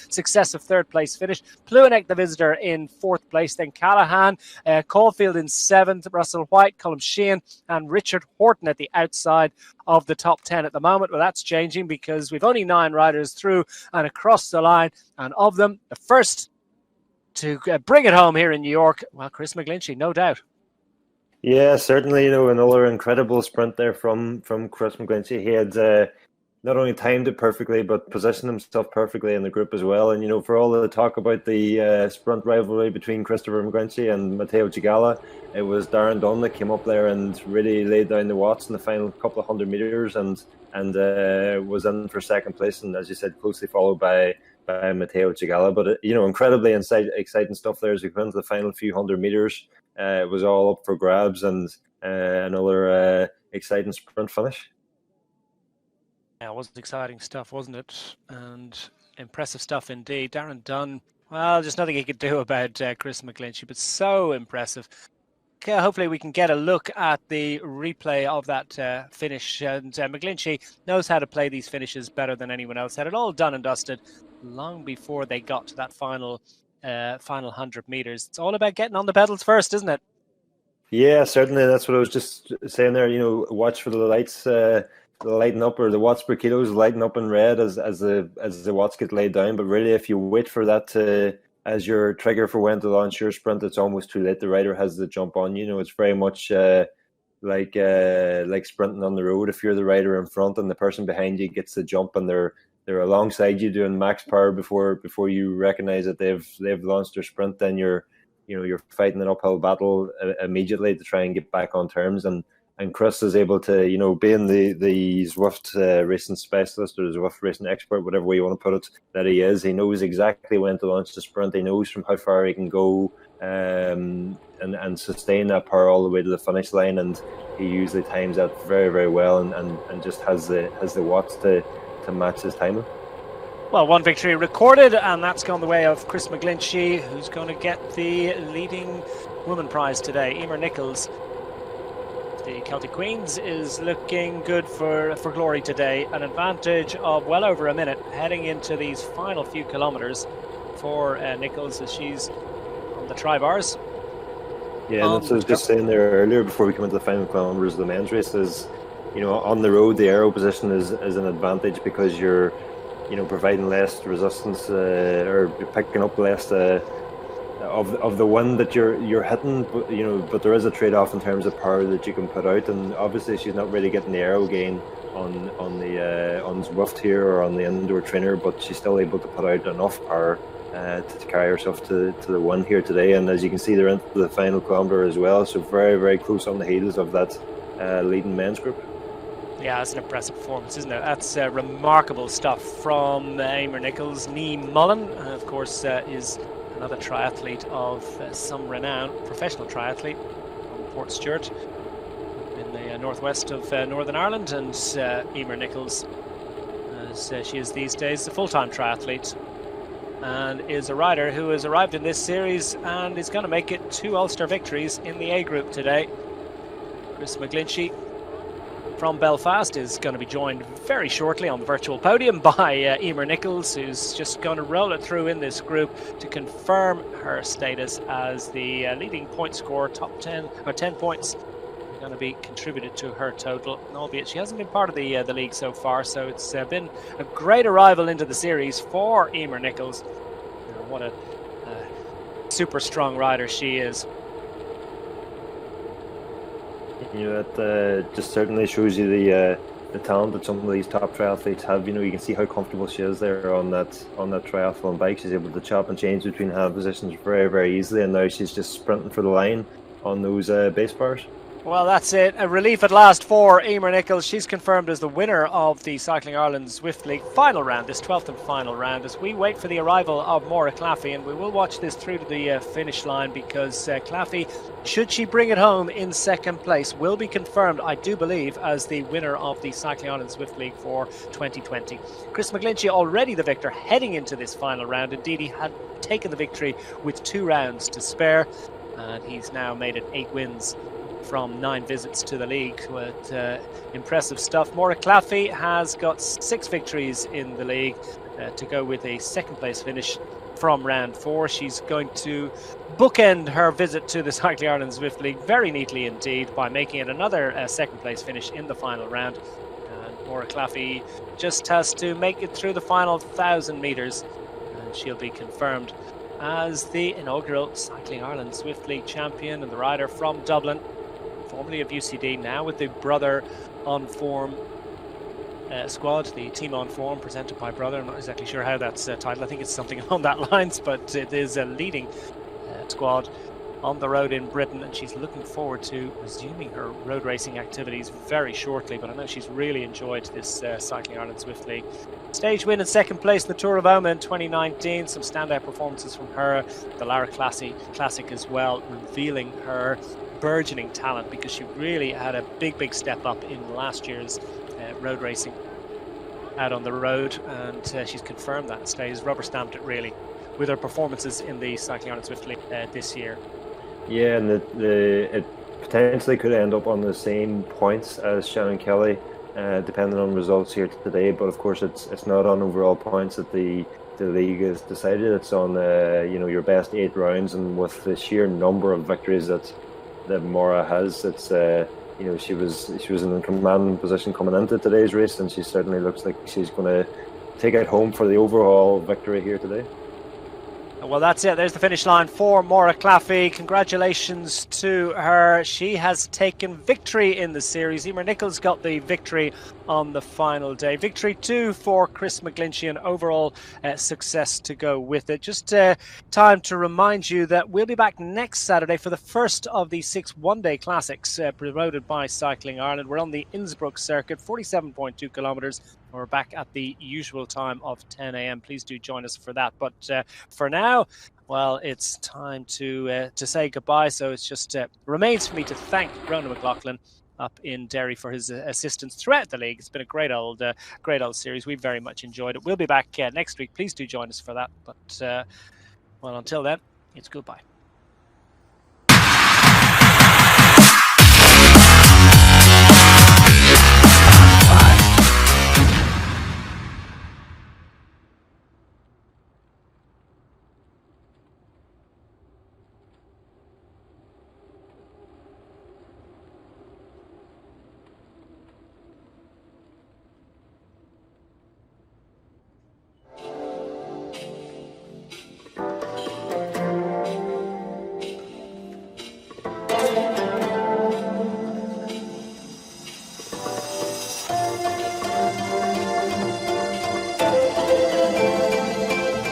[SPEAKER 1] successive third place finish. Pluanek, the visitor, in 4th place. Then Callahan, Caulfield in 7th. Russell White, Colm Sheehan, and Richard Horton at the outside of the top 10 at the moment. Well, that's changing because we've only 9 riders through and across the line. And of them, the first to bring it home here in New York, well, Chris McGlinchey, no doubt.
[SPEAKER 2] Yeah, certainly, another incredible sprint there from Chris McGlinchey. He had not only timed it perfectly, but positioned himself perfectly in the group as well. And, for all the talk about the sprint rivalry between Christopher McGlinchey and Matteo Chigala, it was Darren Dunn that came up there and really laid down the watts in the final couple of 100 metres and was in for second place. And as you said, closely followed by Matteo Chigala. But, incredibly exciting stuff there as we went into the final few 100 metres. It was all up for grabs and another exciting sprint finish.
[SPEAKER 1] Yeah, it was exciting stuff, wasn't it? And impressive stuff indeed. Darren Dunn, well, there's nothing he could do about Chris McGlinchey, but so impressive. Okay, hopefully we can get a look at the replay of that finish. And McGlinchey knows how to play these finishes better than anyone else. Had it all done and dusted long before they got to that final 100 metres. It's all about getting on the pedals first, isn't it?
[SPEAKER 2] Yeah, certainly. That's what I was just saying there. Watch for the lights lighting up, or the watts per kilos lighting up in red as the watts get laid down. But really, if you wait for that as your trigger for when to launch your sprint, it's almost too late. The rider has the jump on. It's very much like sprinting on the road. If you're the rider in front and the person behind you gets the jump and they're alongside you doing max power before you recognize that they've launched their sprint, then you're fighting an uphill battle immediately to try and get back on terms. And Chris is able to, being the Zwift racing specialist or the Zwift racing expert, whatever way you want to put it, that he is. He knows exactly when to launch the sprint. He knows from how far he can go and sustain that power all the way to the finish line. And he usually times that very, very well and just has the watts to match his timing.
[SPEAKER 1] Well, 1 victory recorded, and that's gone the way of Chris McGlinchey, who's going to get the leading woman prize today. Emer Nichols, the Celtic Queens, is looking good for glory today. An advantage of well over a minute heading into these final few kilometres for Nichols as she's on the tri-bars.
[SPEAKER 2] Yeah, and that's what I was just saying there earlier before we come into the final kilometres of the men's race is, on the road, the aero position is an advantage because you're, providing less resistance or picking up less of the wind that you're hitting. But there is a trade-off in terms of power that you can put out, and obviously she's not really getting the aero gain on Zwift here or on the indoor trainer, but she's still able to put out enough power to carry herself to the win here today. And as you can see, they're into the final kilometre as well, so very, very close on the heels of that leading men's group.
[SPEAKER 1] Yeah, it's an impressive performance, isn't it? That's remarkable stuff from Emer Nichols. Nee Mullen, of course, is another triathlete of some renown, professional triathlete from Port Stewart in the northwest of Northern Ireland. And Emer Nichols, as she is these days, a full-time triathlete and is a rider who has arrived in this series and is going to make it 2 Ulster victories in the A group today. Chris McGlinchey from Belfast is going to be joined very shortly on the virtual podium by Emer Nichols, who's just going to roll it through in this group to confirm her status as the leading point scorer. Top 10 or 10 points are going to be contributed to her total, and albeit she hasn't been part of the league so far, so it's been a great arrival into the series for Emer Nichols. What a super strong rider she is.
[SPEAKER 2] You know, it just certainly shows you the talent that some of these top triathletes have. You know, you can see how comfortable she is there on that triathlon bike. She's able to chop and change between hand positions very, very easily, and now she's just sprinting for the line on those base bars.
[SPEAKER 1] Well, that's it. A relief at last for Emer Nichols. She's confirmed as the winner of the Cycling Ireland Zwift League final round, this 12th and final round, as we wait for the arrival of Maura Claffey. And we will watch this through to the finish line, because Claffey, should she bring it home in second place, will be confirmed, I do believe, as the winner of the Cycling Ireland Zwift League for 2020. Chris McGlinchey already the victor heading into this final round. Indeed, he had taken the victory with 2 rounds to spare, and he's now made it 8 wins from 9 visits to the league. With impressive stuff. Maura Claffey has got 6 victories in the league to go with a second place finish from round 4. She's going to bookend her visit to the Cycling Ireland Zwift League very neatly indeed by making it another second place finish in the final round. And Maura Claffey just has to make it through the final 1,000 metres, and she'll be confirmed as the inaugural Cycling Ireland Zwift League champion and the rider from Dublin, formerly of UCD, now with the Brother on Form squad, the Team on Form presented by Brother. I'm not exactly sure how that's titled. I think it's something along that lines, but it is a leading squad on the road in Britain, and she's looking forward to resuming her road racing activities very shortly. But I know she's really enjoyed this Cycling Ireland Zwift League. Stage win and second place in the Tour of Oma in 2019. Some standout performances from her. The Lara Classic as well, revealing her burgeoning talent, because she really had a big step up in last year's road racing out on the road, and she's confirmed that and stays rubber stamped it really with her performances in the Cycling Ireland Zwift League this year.
[SPEAKER 2] Yeah, and it potentially could end up on the same points as Shannon Kelly, depending on results here today. But of course, it's not on overall points that the league has decided. It's on your best 8 rounds, and with the sheer number of victories that Maura has, it's she was in a commanding position coming into today's race, and she certainly looks like she's going to take it home for the overall victory here today.
[SPEAKER 1] Well, that's it. There's the finish line for Maura Claffey. Congratulations to her. She has taken victory in the series. Emer Nichols got the victory on the final day. Victory 2 for Chris McGlinchey, and overall success to go with it. Just time to remind you that we'll be back next Saturday for the first of the 6 one-day classics promoted by Cycling Ireland. We're on the Innsbruck circuit, 47.2 kilometres. We're back at the usual time of 10 a.m. Please do join us for that. But for now, well, it's time to say goodbye. So it's just remains for me to thank Ronan McLaughlin up in Derry for his assistance throughout the league. It's been a great old series. We very much enjoyed it. We'll be back next week. Please do join us for that. But well, until then, it's goodbye.